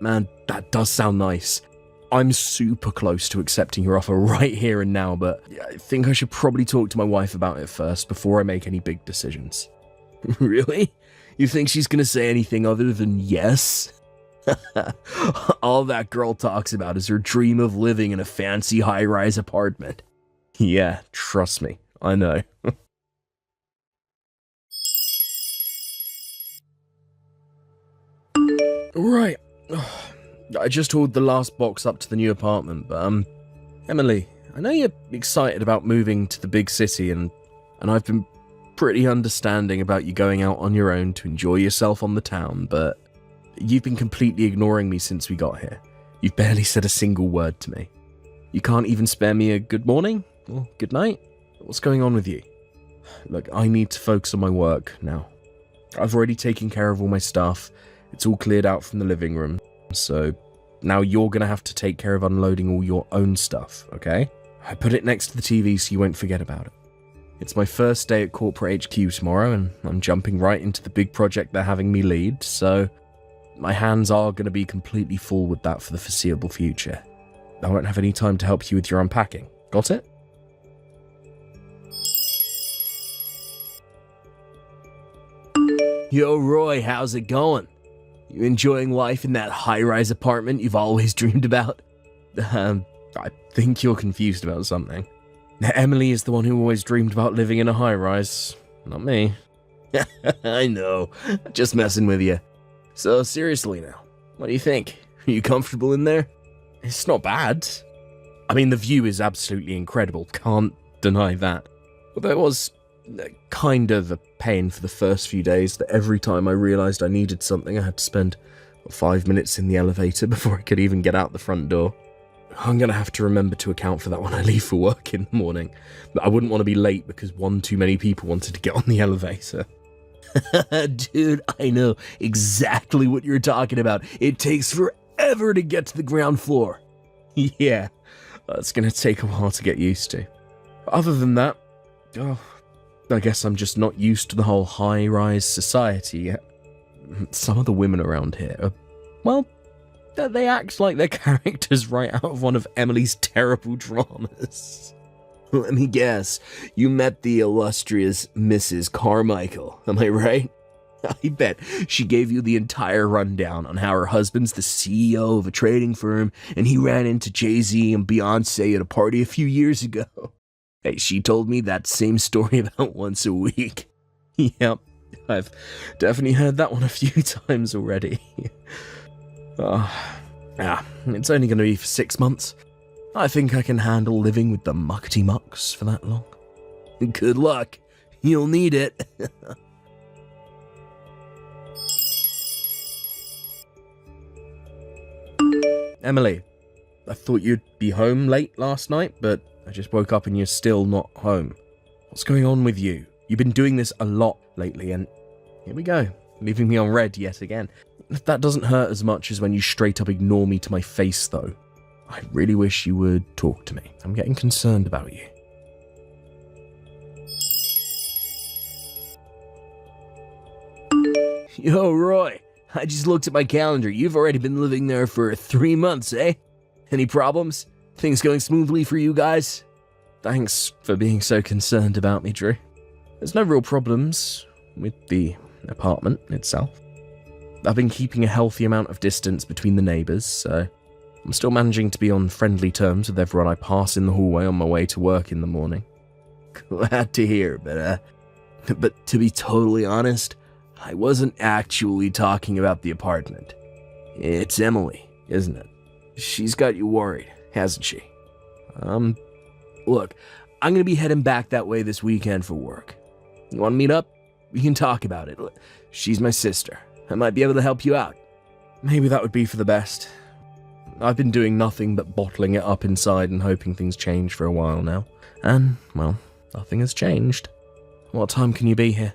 Man, that does sound nice. I'm super close to accepting your offer right here and now, but I think I should probably talk to my wife about it first before I make any big decisions. Really? You think she's gonna say anything other than yes? All that girl talks about is her dream of living in a fancy high-rise apartment. Yeah, trust me, I know. Right. I just hauled the last box up to the new apartment, but, Emily, I know you're excited about moving to the big city, and I've been pretty understanding about you going out on your own to enjoy yourself on the town, but you've been completely ignoring me since we got here. You've barely said a single word to me. You can't even spare me a good morning or good night? What's going on with you? Look, I need to focus on my work now. I've already taken care of all my stuff. It's all cleared out from the living room, so now you're gonna have to take care of unloading all your own stuff, okay? I put it next to the TV so you won't forget about it. It's my first day at corporate HQ tomorrow, and I'm jumping right into the big project they're having me lead, so my hands are gonna be completely full with that for the foreseeable future. I won't have any time to help you with your unpacking. Got it? Yo, Roy, how's it going? You enjoying life in that high-rise apartment you've always dreamed about? I think you're confused about something. Emily is the one who always dreamed about living in a high-rise, not me. I know, just messing with you. So seriously now, what do you think? Are you comfortable in there? It's not bad. I mean, the view is absolutely incredible, can't deny that. Although it was kind of a pain for the first few days that every time I realised I needed something, I had to spend 5 minutes in the elevator before I could even get out the front door. I'm going to have to remember to account for that when I leave for work in the morning. But I wouldn't want to be late because one too many people wanted to get on the elevator. Dude, I know exactly what you're talking about. It takes forever to get to the ground floor. Yeah, it's gonna take a while to get used to. Other than that, I guess I'm just not used to the whole high-rise society yet. Some of the women around here are, well, they act like they're characters right out of one of Emily's terrible dramas. Let me guess, you met the illustrious Mrs. Carmichael, am I right? I bet she gave you the entire rundown on how her husband's the CEO of a trading firm and he ran into Jay-Z and Beyonce at a party a few years ago. Hey, she told me that same story about once a week. Yep, I've definitely heard that one a few times already. It's only going to be for 6 months. I think I can handle living with the muckety mucks for that long. Good luck. You'll need it. Emily, I thought you'd be home late last night, but I just woke up and you're still not home. What's going on with you? You've been doing this a lot lately, and here we go, leaving me on red yet again. That doesn't hurt as much as when you straight up ignore me to my face, though. I really wish you would talk to me. I'm getting concerned about you. Yo, Roy, I just looked at my calendar. You've already been living there for 3 months, eh? Any problems? Things going smoothly for you guys? Thanks for being so concerned about me, Drew. There's no real problems with the apartment itself. I've been keeping a healthy amount of distance between the neighbours, so I'm still managing to be on friendly terms with everyone I pass in the hallway on my way to work in the morning. Glad to hear, but to be totally honest, I wasn't actually talking about the apartment. It's Emily, isn't it? She's got you worried, hasn't she? Look, I'm gonna be heading back that way this weekend for work. You wanna meet up? We can talk about it. She's my sister. I might be able to help you out. Maybe that would be for the best. I've been doing nothing but bottling it up inside and hoping things change for a while now. And, well, nothing has changed. What time can you be here?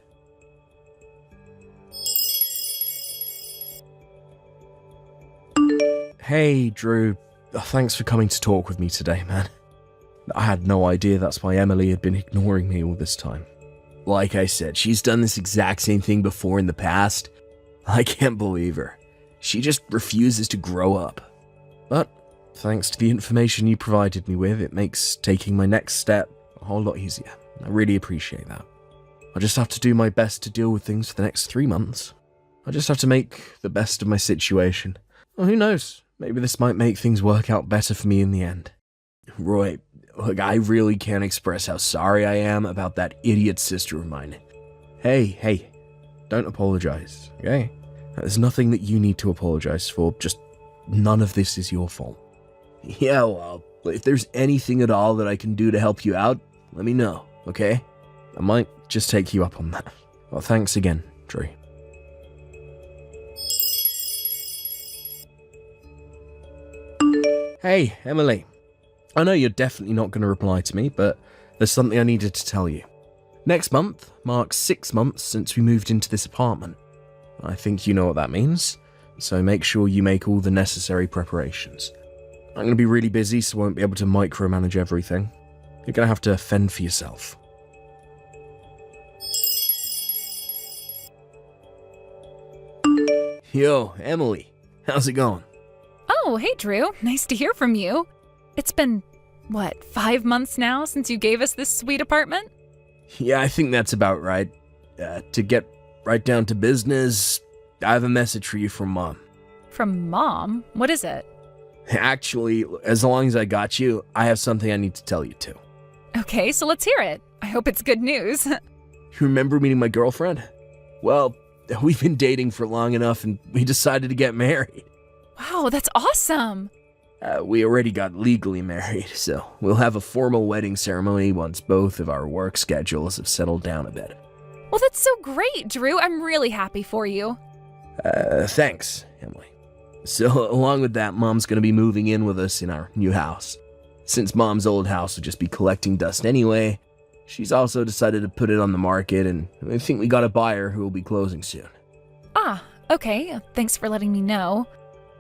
Hey, Drew. Thanks for coming to talk with me today, man. I had no idea that's why Emily had been ignoring me all this time. Like I said, she's done this exact same thing before in the past. I can't believe her. She just refuses to grow up. But, thanks to the information you provided me with, it makes taking my next step a whole lot easier. I really appreciate that. I just have to do my best to deal with things for the next 3 months. I just have to make the best of my situation. Well, who knows? Maybe this might make things work out better for me in the end. Roy, look, I really can't express how sorry I am about that idiot sister of mine. Hey, don't apologize, okay? There's nothing that you need to apologize for, just none of this is your fault. Yeah, well, if there's anything at all that I can do to help you out, let me know, okay? I might just take you up on that. Well, thanks again, Drew. Hey, Emily. I know you're definitely not going to reply to me, but there's something I needed to tell you. Next month marks 6 months since we moved into this apartment. I think you know what that means, so make sure you make all the necessary preparations. I'm going to be really busy, so I won't be able to micromanage everything. You're going to have to fend for yourself. Yo, Emily, how's it going? Oh, hey, Drew. Nice to hear from you. It's been, 5 months now since you gave us this sweet apartment? Yeah, I think that's about right. To get right down to business, I have a message for you from Mom. From Mom? What is it? Actually, as long as I got you, I have something I need to tell you too. Okay, so let's hear it. I hope it's good news. You remember meeting my girlfriend? Well, we've been dating for long enough and we decided to get married. Wow, that's awesome. We already got legally married, so we'll have a formal wedding ceremony once both of our work schedules have settled down a bit. Well, that's so great, Drew. I'm really happy for you. Thanks, Emily. So, along with that, Mom's gonna be moving in with us in our new house. Since Mom's old house would just be collecting dust anyway, She's also decided to put it on the market, and I think we got a buyer who will be closing soon. Ah, okay. Thanks for letting me know.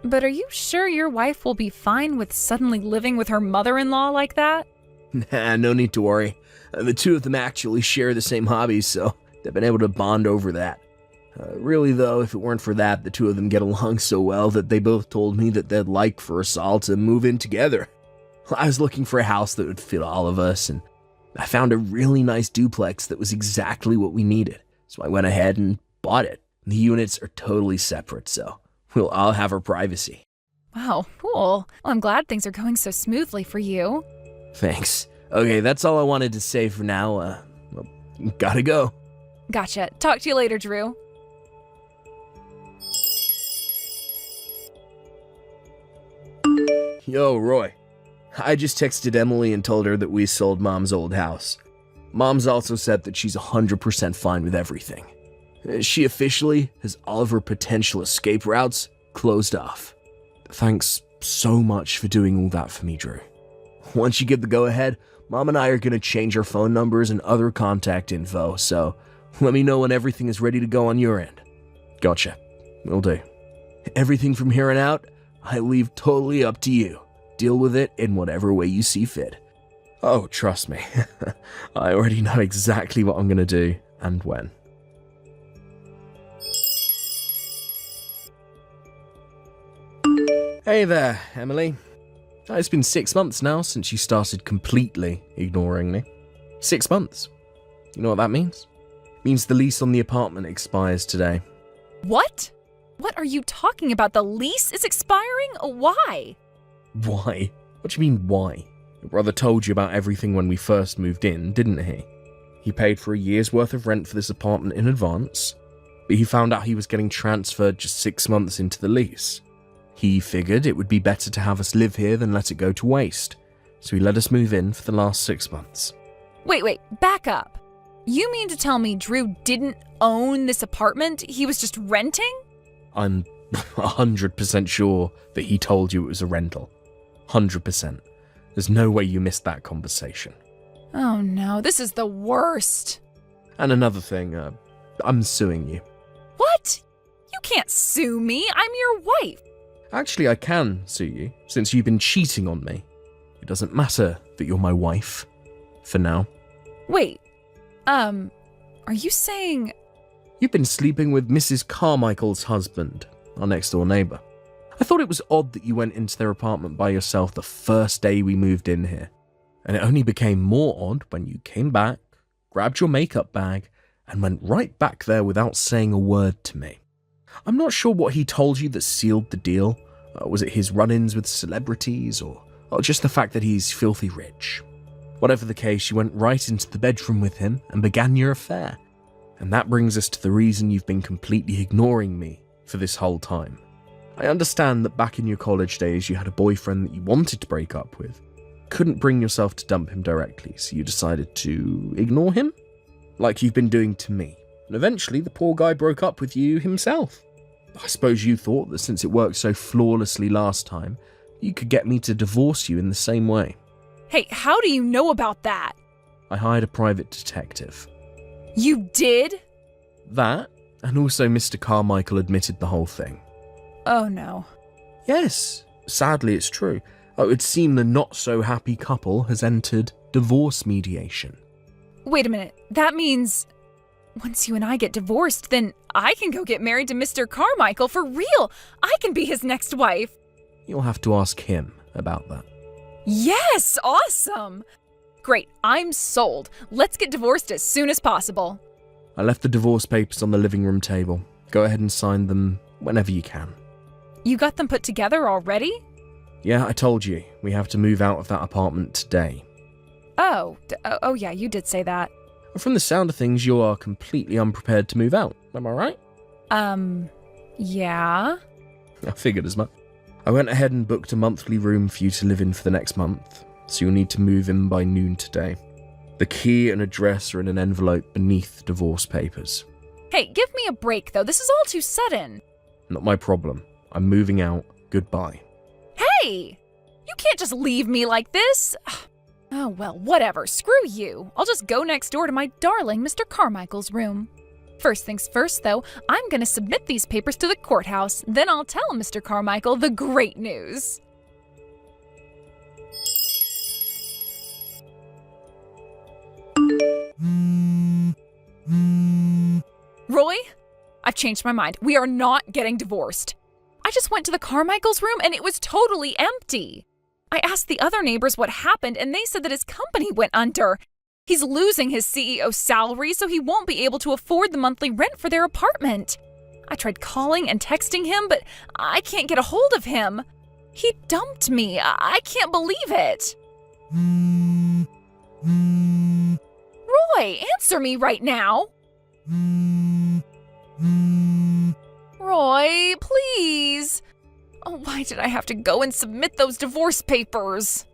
But are you sure your wife will be fine with suddenly living with her mother-in-law like that? Nah, no need to worry. The two of them actually share the same hobbies, so they've been able to bond over that. Really, though, if it weren't for that, the two of them get along so well that they both told me that they'd like for us all to move in together. I was looking for a house that would fit all of us, and I found a really nice duplex that was exactly what we needed. So I went ahead and bought it. The units are totally separate, so we'll all have our privacy. Wow, cool. Well, I'm glad things are going so smoothly for you. Thanks. Okay, that's all I wanted to say for now. Well, gotta go. Gotcha. Talk to you later, Drew. Yo, Roy. I just texted Emily and told her that we sold Mom's old house. Mom's also said that she's 100% fine with everything. She officially has all of her potential escape routes closed off. Thanks so much for doing all that for me, Drew. Once you give the go-ahead, Mom and I are going to change our phone numbers and other contact info, so let me know when everything is ready to go on your end. Gotcha. Will do. Everything from here on out, I leave totally up to you. Deal with it in whatever way you see fit. Oh, trust me. I already know exactly what I'm going to do and when. Hey there, Emily. It's been 6 months now since you started completely ignoring me. 6 months. You know what that means? It means the lease on the apartment expires today. What? What are you talking about? The lease is expiring? Why? Why? What do you mean, why? Your brother told you about everything when we first moved in, didn't he? He paid for a year's worth of rent for this apartment in advance, but he found out he was getting transferred just 6 months into the lease. He figured it would be better to have us live here than let it go to waste, so he let us move in for the last 6 months. Wait, back up. You mean to tell me Drew didn't own this apartment? He was just renting? I'm 100% sure that he told you it was a rental. 100%. There's no way you missed that conversation. Oh no, this is the worst. And another thing, I'm suing you. What? You can't sue me. I'm your wife. Actually, I can sue you, since you've been cheating on me. It doesn't matter that you're my wife. For now. Wait, are you saying... You've been sleeping with Mrs. Carmichael's husband, our next-door neighbour. I thought it was odd that you went into their apartment by yourself the first day we moved in here. And it only became more odd when you came back, grabbed your makeup bag, and went right back there without saying a word to me. I'm not sure what he told you that sealed the deal. Was it his run-ins with celebrities, or just the fact that he's filthy rich? Whatever the case, you went right into the bedroom with him and began your affair. And that brings us to the reason you've been completely ignoring me for this whole time. I understand that back in your college days you had a boyfriend that you wanted to break up with. Couldn't bring yourself to dump him directly, so you decided to ignore him? Like you've been doing to me. And eventually the poor guy broke up with you himself. I suppose you thought that since it worked so flawlessly last time, you could get me to divorce you in the same way. Hey, how do you know about that? I hired a private detective. You did? That, and also Mr. Carmichael admitted the whole thing. Oh no. Yes, sadly it's true. It would seem the not-so-happy couple has entered divorce mediation. Wait a minute, that means... Once you and I get divorced, then I can go get married to Mr. Carmichael for real. I can be his next wife. You'll have to ask him about that. Yes, awesome. Great, I'm sold. Let's get divorced as soon as possible. I left the divorce papers on the living room table. Go ahead and sign them whenever you can. You got them put together already? Yeah, I told you. We have to move out of that apartment today. Oh yeah, you did say that. From the sound of things, you are completely unprepared to move out. Am I right? Yeah. I figured as much. I went ahead and booked a monthly room for you to live in for the next month, so you'll need to move in by noon today. The key and address are in an envelope beneath the divorce papers. Hey, give me a break, though. This is all too sudden. Not my problem. I'm moving out. Goodbye. Hey! You can't just leave me like this. Oh, well, whatever. Screw you. I'll just go next door to my darling Mr. Carmichael's room. First things first, though, I'm going to submit these papers to the courthouse. Then I'll tell Mr. Carmichael the great news. Roy, I've changed my mind. We are not getting divorced. I just went to the Carmichael's room and it was totally empty. I asked the other neighbors what happened and they said that his company went under. He's losing his CEO salary, so he won't be able to afford the monthly rent for their apartment. I tried calling and texting him, but I can't get a hold of him. He dumped me. I can't believe it. Roy, answer me right now. Roy, please. Oh, why did I have to go and submit those divorce papers?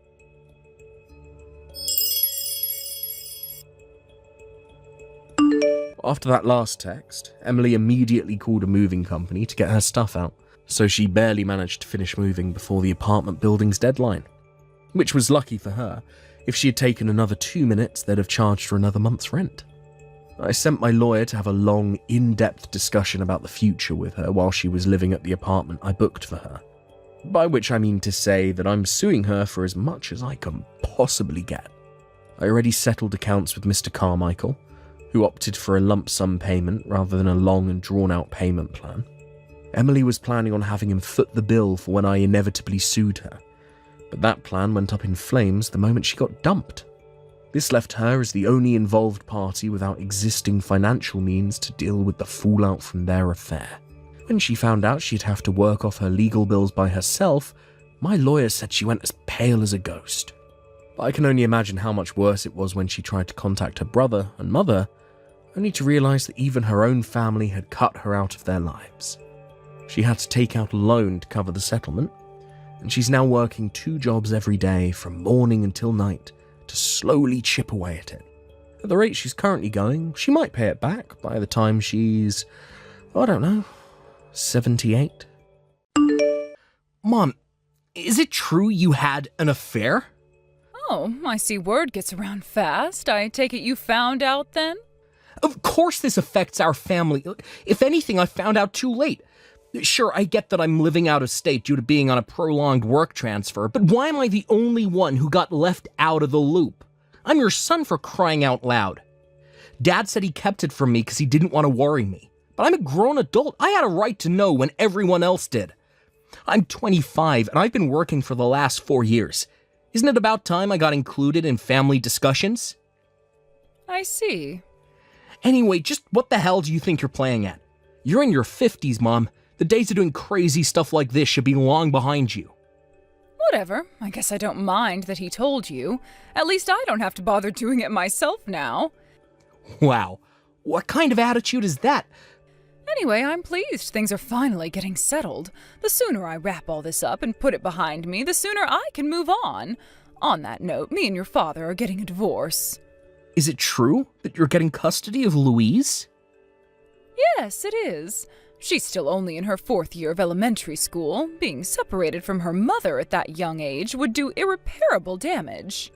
After that last text, Emily immediately called a moving company to get her stuff out, so she barely managed to finish moving before the apartment building's deadline. Which was lucky for her. If she had taken another 2 minutes, they'd have charged her another month's rent. I sent my lawyer to have a long, in-depth discussion about the future with her while she was living at the apartment I booked for her. By which I mean to say that I'm suing her for as much as I can possibly get. I already settled accounts with Mr. Carmichael, who opted for a lump sum payment rather than a long and drawn-out payment plan. Emily was planning on having him foot the bill for when I inevitably sued her, but that plan went up in flames the moment she got dumped. This left her as the only involved party without existing financial means to deal with the fallout from their affair. When she found out she'd have to work off her legal bills by herself, my lawyer said she went as pale as a ghost. But I can only imagine how much worse it was when she tried to contact her brother and mother, only to realise that even her own family had cut her out of their lives. She had to take out a loan to cover the settlement, and she's now working 2 jobs every day from morning until night to slowly chip away at it. At the rate she's currently going, she might pay it back by the time she's, I don't know, 78. Mom, is it true you had an affair? Oh, I see word gets around fast. I take it you found out then? Of course this affects our family. If anything, I found out too late. Sure, I get that I'm living out of state due to being on a prolonged work transfer, but why am I the only one who got left out of the loop? I'm your son, for crying out loud. Dad said he kept it from me because he didn't want to worry me. But I'm a grown adult. I had a right to know when everyone else did. I'm 25 and I've been working for the last 4 years. Isn't it about time I got included in family discussions? I see. Anyway, just what the hell do you think you're playing at? You're in your 50s, Mom. The days of doing crazy stuff like this should be long behind you. Whatever. I guess I don't mind that he told you. At least I don't have to bother doing it myself now. Wow. What kind of attitude is that? Anyway, I'm pleased things are finally getting settled. The sooner I wrap all this up and put it behind me, the sooner I can move on. On that note, me and your father are getting a divorce. Is it true that you're getting custody of Louise? Yes, it is. She's still only in her 4th year of elementary school. Being separated from her mother at that young age would do irreparable damage.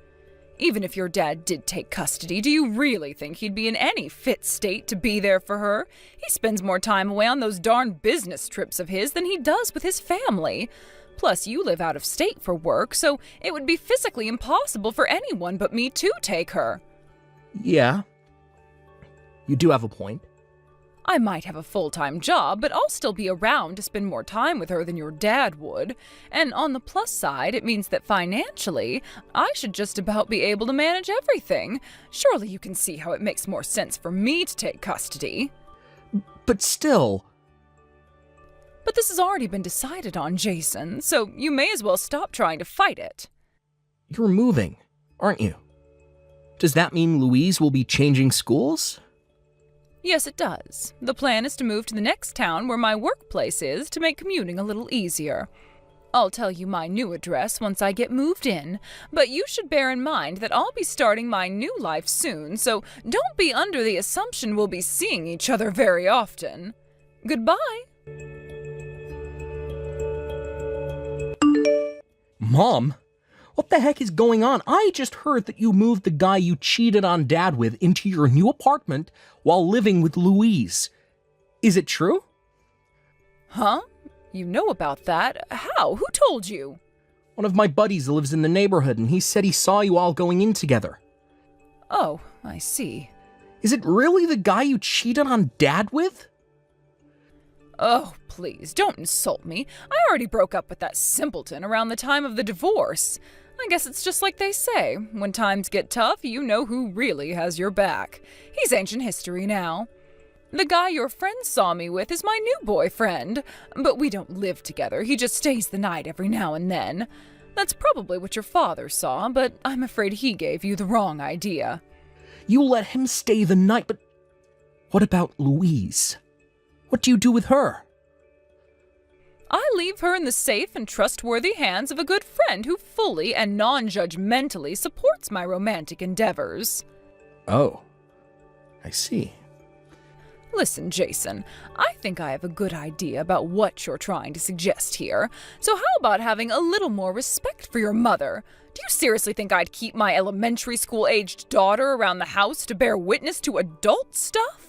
Even if your dad did take custody, do you really think he'd be in any fit state to be there for her? He spends more time away on those darn business trips of his than he does with his family. Plus, you live out of state for work, so it would be physically impossible for anyone but me to take her. Yeah. You do have a point. I might have a full-time job, but I'll still be around to spend more time with her than your dad would. And on the plus side, it means that financially, I should just about be able to manage everything. Surely you can see how it makes more sense for me to take custody. But still... But this has already been decided on, Jason, so you may as well stop trying to fight it. You're moving, aren't you? Does that mean Louise will be changing schools? Yes, it does. The plan is to move to the next town where my workplace is to make commuting a little easier. I'll tell you my new address once I get moved in, but you should bear in mind that I'll be starting my new life soon, so don't be under the assumption we'll be seeing each other very often. Goodbye. Mom? What the heck is going on? I just heard that you moved the guy you cheated on Dad with into your new apartment while living with Louise. Is it true? Huh? You know about that? How? Who told you? One of my buddies lives in the neighborhood, and he said he saw you all going in together. Oh, I see. Is it really the guy you cheated on Dad with? Oh, please, don't insult me. I already broke up with that simpleton around the time of the divorce. I guess it's just like they say. When times get tough, you know who really has your back. He's ancient history now. The guy your friend saw me with is my new boyfriend. But we don't live together. He just stays the night every now and then. That's probably what your father saw, but I'm afraid he gave you the wrong idea. You let him stay the night, but what about Louise? What do you do with her? I leave her in the safe and trustworthy hands of a good friend who fully and non-judgmentally supports my romantic endeavors. Oh, I see. Listen, Jason, I think I have a good idea about what you're trying to suggest here. So how about having a little more respect for your mother? Do you seriously think I'd keep my elementary school-aged daughter around the house to bear witness to adult stuff?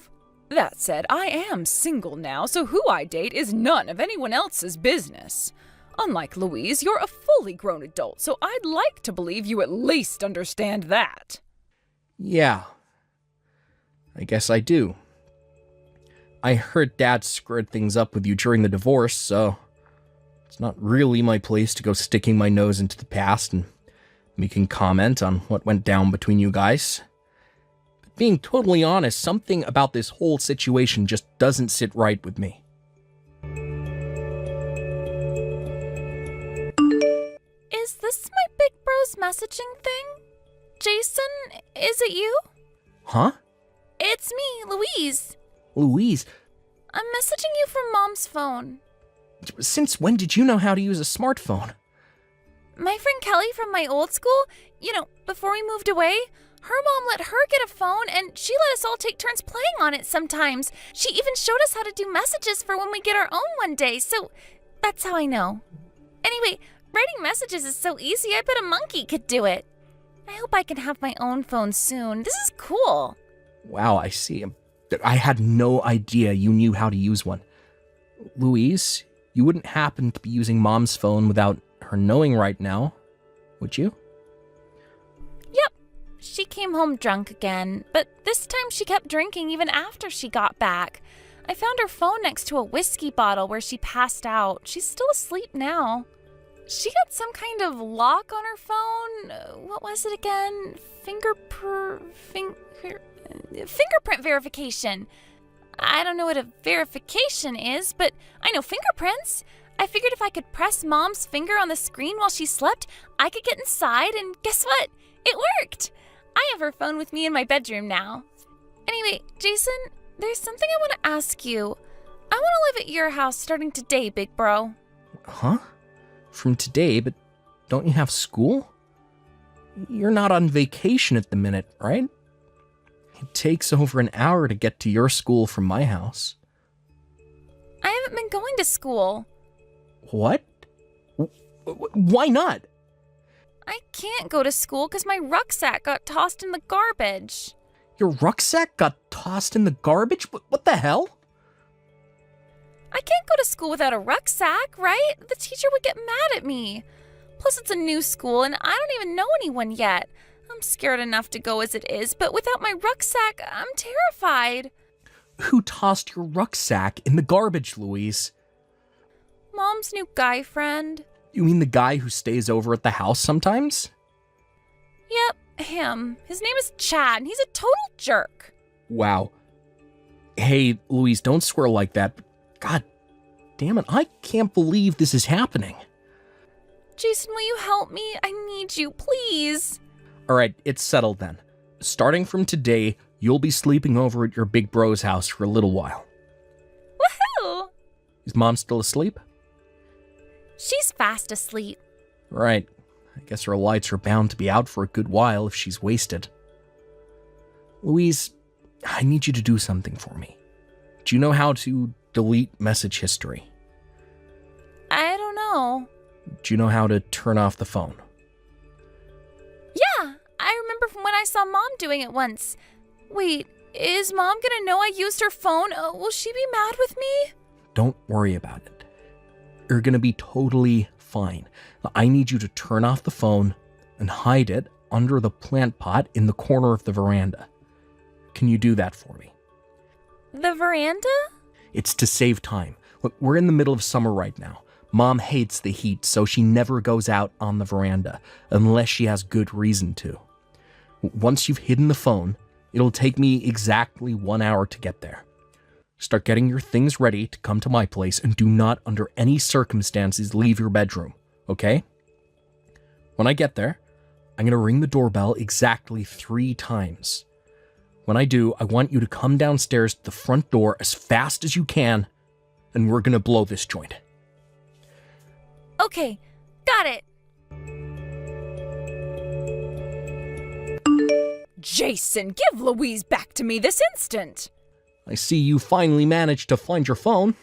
That said, I am single now, so who I date is none of anyone else's business. Unlike Louise, you're a fully grown adult, so I'd like to believe you at least understand that. Yeah, I guess I do. I heard Dad screwed things up with you during the divorce, so it's not really my place to go sticking my nose into the past and making comment on what went down between you guys. But being totally honest, something about this whole situation just doesn't sit right with me. Is this my big bro's messaging thing? Jason, is it you? Huh? It's me, Louise. Louise, I'm messaging you from Mom's phone. since when did you know how to use a smartphone? My friend Kelly from my old school, before we moved away, her mom let her get a phone and she let us all take turns playing on it sometimes. She even showed us how to do messages for when we get our own one day, so that's how I know. Anyway, writing messages is so easy, I bet a monkey could do it. I hope I can have my own phone soon. This is cool. Wow, I see. I had no idea you knew how to use one. Louise, you wouldn't happen to be using Mom's phone without her knowing right now, would you? Yep. She came home drunk again, but this time she kept drinking even after she got back. I found her phone next to a whiskey bottle where she passed out. She's still asleep now. She got some kind of lock on her phone. What was it again? Fingerprint verification. I don't know what a verification is, but I know fingerprints. I figured if I could press Mom's finger on the screen while she slept, I could get inside, and guess what? It worked! I have her phone with me in my bedroom now. Anyway, Jason, there's something I want to ask you. I want to live at your house starting today, big bro. Huh? From today, but don't you have school? You're not on vacation at the minute, right? It takes over an hour to get to your school from my house. I haven't been going to school. What? Why not? I can't go to school because my rucksack got tossed in the garbage. Your rucksack got tossed in the garbage? What the hell? I can't go to school without a rucksack, right? The teacher would get mad at me. Plus, it's a new school and I don't even know anyone yet. I'm scared enough to go as it is, but without my rucksack, I'm terrified. Who tossed your rucksack in the garbage, Louise? Mom's new guy friend. You mean the guy who stays over at the house sometimes? Yep, him. His name is Chad, and he's a total jerk. Wow. Hey, Louise, don't swear like that. God damn it, I can't believe this is happening. Jason, will you help me? I need you, please. Alright, it's settled then. Starting from today, you'll be sleeping over at your big bro's house for a little while. Woohoo! Is Mom still asleep? She's fast asleep. Right. I guess her lights are bound to be out for a good while if she's wasted. Louise, I need you to do something for me. Do you know how to delete message history? I don't know. Do you know how to turn off the phone? saw Mom doing it once. Wait, is Mom gonna know I used her phone? Will she be mad with me? Don't worry about it. You're gonna be totally fine. I need you to turn off the phone and hide it under the plant pot in the corner of the veranda. Can you do that for me? The veranda? It's to save time. Look, we're in the middle of summer right now. Mom hates the heat, so she never goes out on the veranda unless she has good reason to. Once you've hidden the phone, it'll take me exactly 1 hour to get there. Start getting your things ready to come to my place, and do not under any circumstances leave your bedroom, okay? When I get there, I'm going to ring the doorbell exactly 3 times. When I do, I want you to come downstairs to the front door as fast as you can, and we're going to blow this joint. Okay, got it. Jason, give Louise back to me this instant. I see you finally managed to find your phone.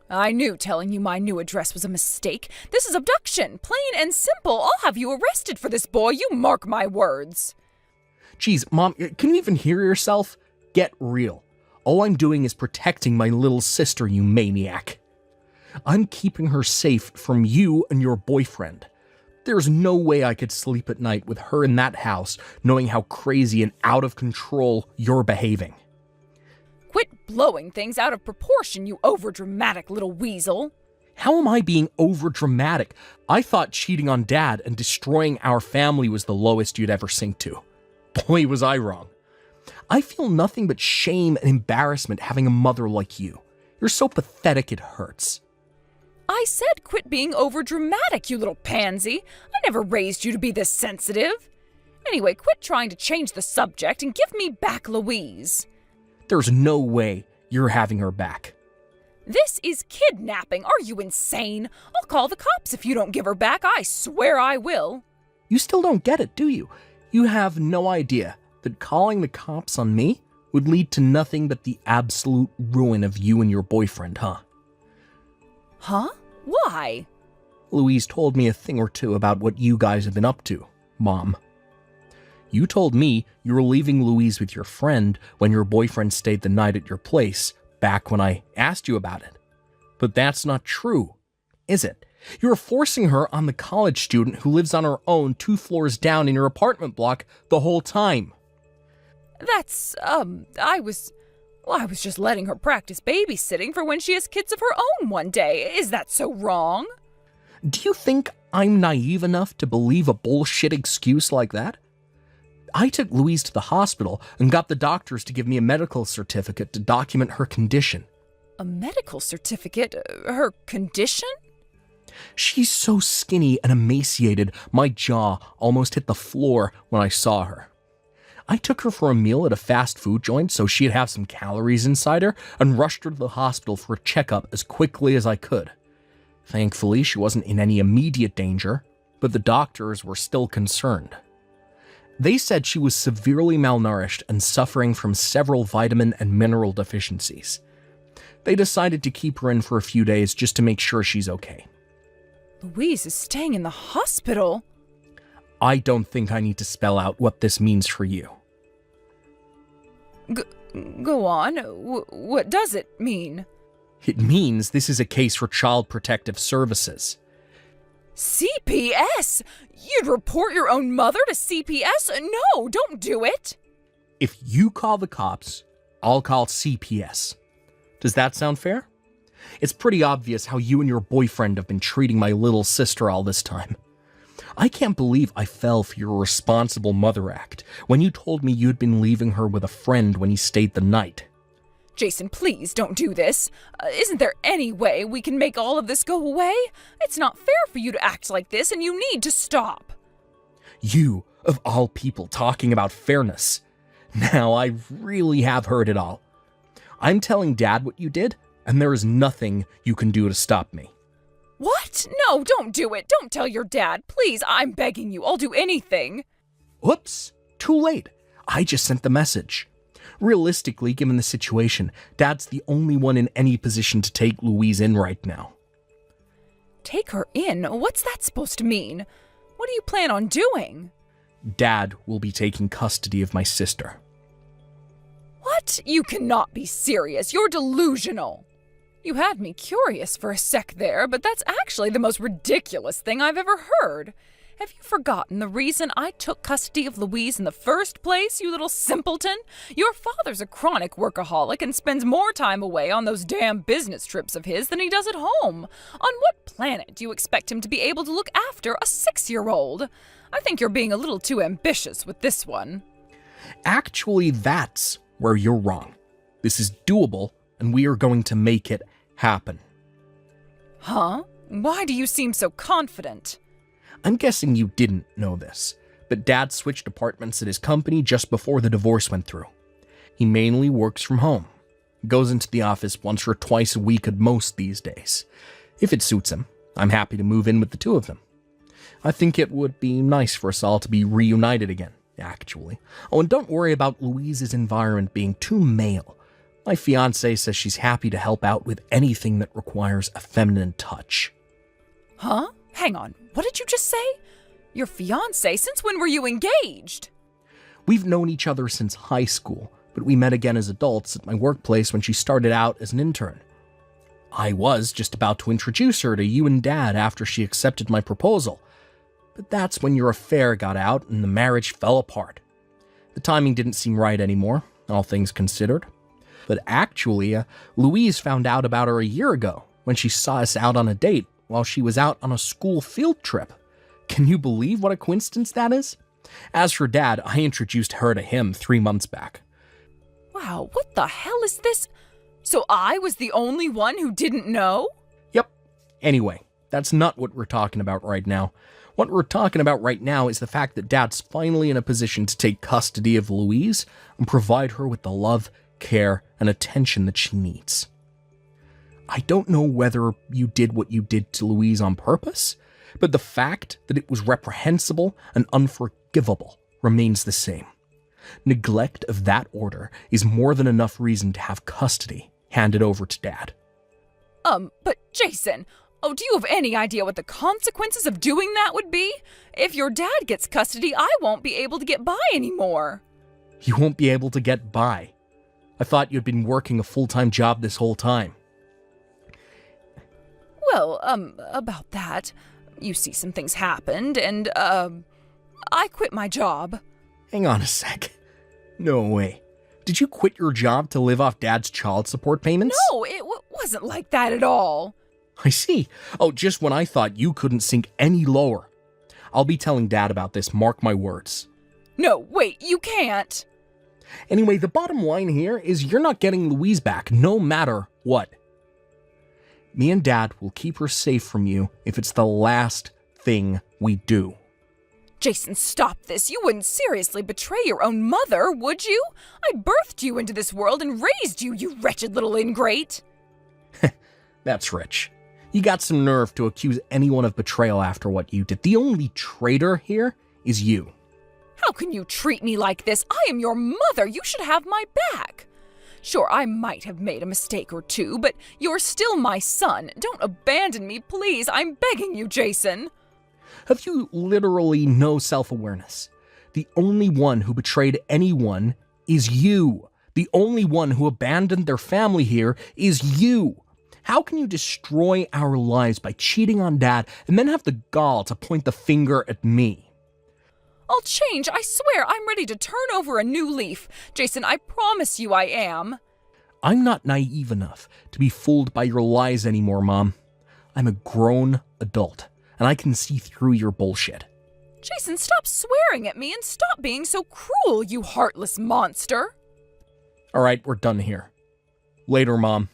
I knew telling you my new address was a mistake. This is abduction, plain and simple. I'll have you arrested for this, boy. You mark my words. Geez, Mom, can you even hear yourself? Get real. All I'm doing is protecting my little sister, you maniac. I'm keeping her safe from you and your boyfriend. There's no way I could sleep at night with her in that house, knowing how crazy and out of control you're behaving. Quit blowing things out of proportion, you overdramatic little weasel. How am I being overdramatic? I thought cheating on Dad and destroying our family was the lowest you'd ever sink to. Boy, was I wrong. I feel nothing but shame and embarrassment having a mother like you. You're so pathetic it hurts. I said quit being overdramatic, you little pansy. I never raised you to be this sensitive. Anyway, quit trying to change the subject and give me back Louise. There's no way you're having her back. This is kidnapping. Are you insane? I'll call the cops if you don't give her back. I swear I will. You still don't get it, do you? You have no idea that calling the cops on me would lead to nothing but the absolute ruin of you and your boyfriend, huh? Huh? Why? Louise told me a thing or two about what you guys have been up to, Mom. You told me you were leaving Louise with your friend when your boyfriend stayed the night at your place, back when I asked you about it. But that's not true, is it? You're forcing her on the college student who lives on her own 2 floors down in your apartment block the whole time. That's, I was just letting her practice babysitting for when she has kids of her own one day. Is that so wrong? Do you think I'm naive enough to believe a bullshit excuse like that? I took Louise to the hospital and got the doctors to give me a medical certificate to document her condition. A medical certificate? Her condition? She's so skinny and emaciated, my jaw almost hit the floor when I saw her. I took her for a meal at a fast food joint so she'd have some calories inside her and rushed her to the hospital for a checkup as quickly as I could. Thankfully, she wasn't in any immediate danger, but the doctors were still concerned. They said she was severely malnourished and suffering from several vitamin and mineral deficiencies. They decided to keep her in for a few days just to make sure she's okay. Louise is staying in the hospital? I don't think I need to spell out what this means for you. Go on. What does it mean? It means this is a case for Child Protective Services. CPS? You'd report your own mother to CPS? No, don't do it. If you call the cops, I'll call CPS. Does that sound fair? It's pretty obvious how you and your boyfriend have been treating my little sister all this time. I can't believe I fell for your responsible mother act when you told me you'd been leaving her with a friend when he stayed the night. Jason, please don't do this. Isn't there any way we can make all of this go away? It's not fair for you to act like this, and you need to stop. You, of all people, talking about fairness. Now I really have heard it all. I'm telling Dad what you did, and there is nothing you can do to stop me. What? No, don't do it. Don't tell your dad. Please, I'm begging you. I'll do anything. Whoops, too late. I just sent the message. Realistically, given the situation, Dad's the only one in any position to take Louise in right now. Take her in? What's that supposed to mean? What do you plan on doing? Dad will be taking custody of my sister. What? You cannot be serious. You're delusional. You had me curious for a sec there, but that's actually the most ridiculous thing I've ever heard. Have you forgotten the reason I took custody of Louise in the first place, you little simpleton? Your father's a chronic workaholic and spends more time away on those damn business trips of his than he does at home. On what planet do you expect him to be able to look after a 6-year-old? I think you're being a little too ambitious with this one. Actually, that's where you're wrong. This is doable, and we are going to make it happen. Huh? Why do you seem so confident? I'm guessing you didn't know this, but Dad switched apartments at his company just before the divorce went through. He mainly works from home. Goes into the office once or twice a week at most these days. If it suits him, I'm happy to move in with the two of them. I think it would be nice for us all to be reunited again, actually. Oh, and don't worry about Louise's environment being too male. My fiancée says she's happy to help out with anything that requires a feminine touch. Huh? Hang on, what did you just say? Your fiancé? Since when were you engaged? We've known each other since high school, but we met again as adults at my workplace when she started out as an intern. I was just about to introduce her to you and Dad after she accepted my proposal, but that's when your affair got out and the marriage fell apart. The timing didn't seem right anymore, all things considered. But actually, Louise found out about her a year ago when she saw us out on a date while she was out on a school field trip. Can you believe what a coincidence that is? As for Dad, I introduced her to him 3 months back. Wow, what the hell is this? So I was the only one who didn't know? Yep. Anyway, that's not what we're talking about right now. What we're talking about right now is the fact that Dad's finally in a position to take custody of Louise and provide her with the love, care, and attention that she needs. I don't know whether you did what you did to Louise on purpose, but the fact that it was reprehensible and unforgivable remains the same. Neglect of that order is more than enough reason to have custody handed over to Dad. But Jason, do you have any idea what the consequences of doing that would be? If your dad gets custody, I won't be able to get by anymore. You won't be able to get by. I thought you'd been working a full-time job this whole time. Well, about that, you see some things happened, and, I quit my job. Hang on a sec. No way. Did you quit your job to live off Dad's child support payments? No, it wasn't like that at all. I see. Oh, just when I thought you couldn't sink any lower. I'll be telling Dad about this, mark my words. No, wait, you can't. Anyway, the bottom line here is you're not getting Louise back, no matter what. Me and Dad will keep her safe from you if it's the last thing we do. Jason, stop this. You wouldn't seriously betray your own mother, would you? I birthed you into this world and raised you, you wretched little ingrate. That's rich. You got some nerve to accuse anyone of betrayal after what you did. The only traitor here is you. How can you treat me like this? I am your mother. You should have my back. Sure, I might have made a mistake or two, but you're still my son. Don't abandon me, please. I'm begging you, Jason. Have you literally no self-awareness? The only one who betrayed anyone is you. The only one who abandoned their family here is you. How can you destroy our lives by cheating on Dad and then have the gall to point the finger at me? I'll change. I swear I'm ready to turn over a new leaf. Jason, I promise you I am. I'm not naive enough to be fooled by your lies anymore, Mom. I'm a grown adult, and I can see through your bullshit. Jason, stop swearing at me and stop being so cruel, you heartless monster. All right, we're done here. Later, Mom.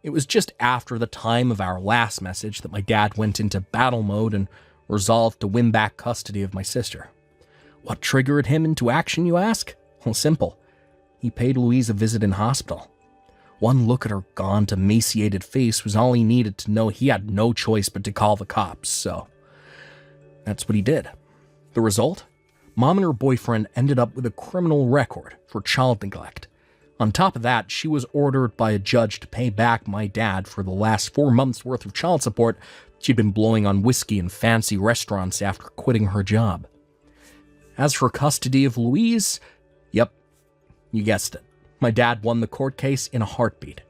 It was just after the time of our last message that my dad went into battle mode and resolved to win back custody of my sister. What triggered him into action, you ask? Well, simple. He paid Louise a visit in hospital. One look at her gaunt, emaciated face was all he needed to know he had no choice but to call the cops, so that's what he did. The result? Mom and her boyfriend ended up with a criminal record for child neglect. On top of that, she was ordered by a judge to pay back my dad for the last 4 months' worth of child support She'd been blowing on whiskey in fancy restaurants after quitting her job. As for custody of Louise, yep, you guessed it. My dad won the court case in a heartbeat.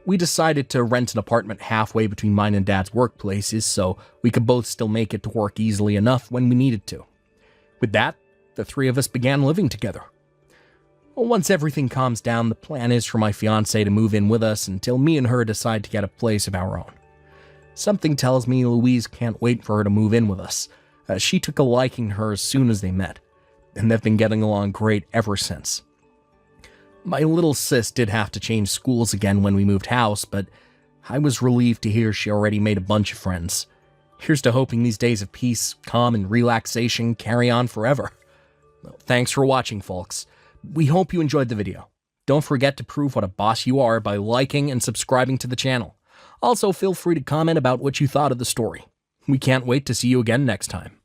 We decided to rent an apartment halfway between mine and Dad's workplaces so we could both still make it to work easily enough when we needed to. With that, the three of us began living together. Once everything calms down, the plan is for my fiancée to move in with us until me and her decide to get a place of our own. Something tells me Louise can't wait for her to move in with us. She took a liking to her as soon as they met, and they've been getting along great ever since. My little sis did have to change schools again when we moved house, but I was relieved to hear she already made a bunch of friends. Here's to hoping these days of peace, calm, and relaxation carry on forever. Well, thanks for watching, folks. We hope you enjoyed the video. Don't forget to prove what a boss you are by liking and subscribing to the channel. Also, feel free to comment about what you thought of the story. We can't wait to see you again next time.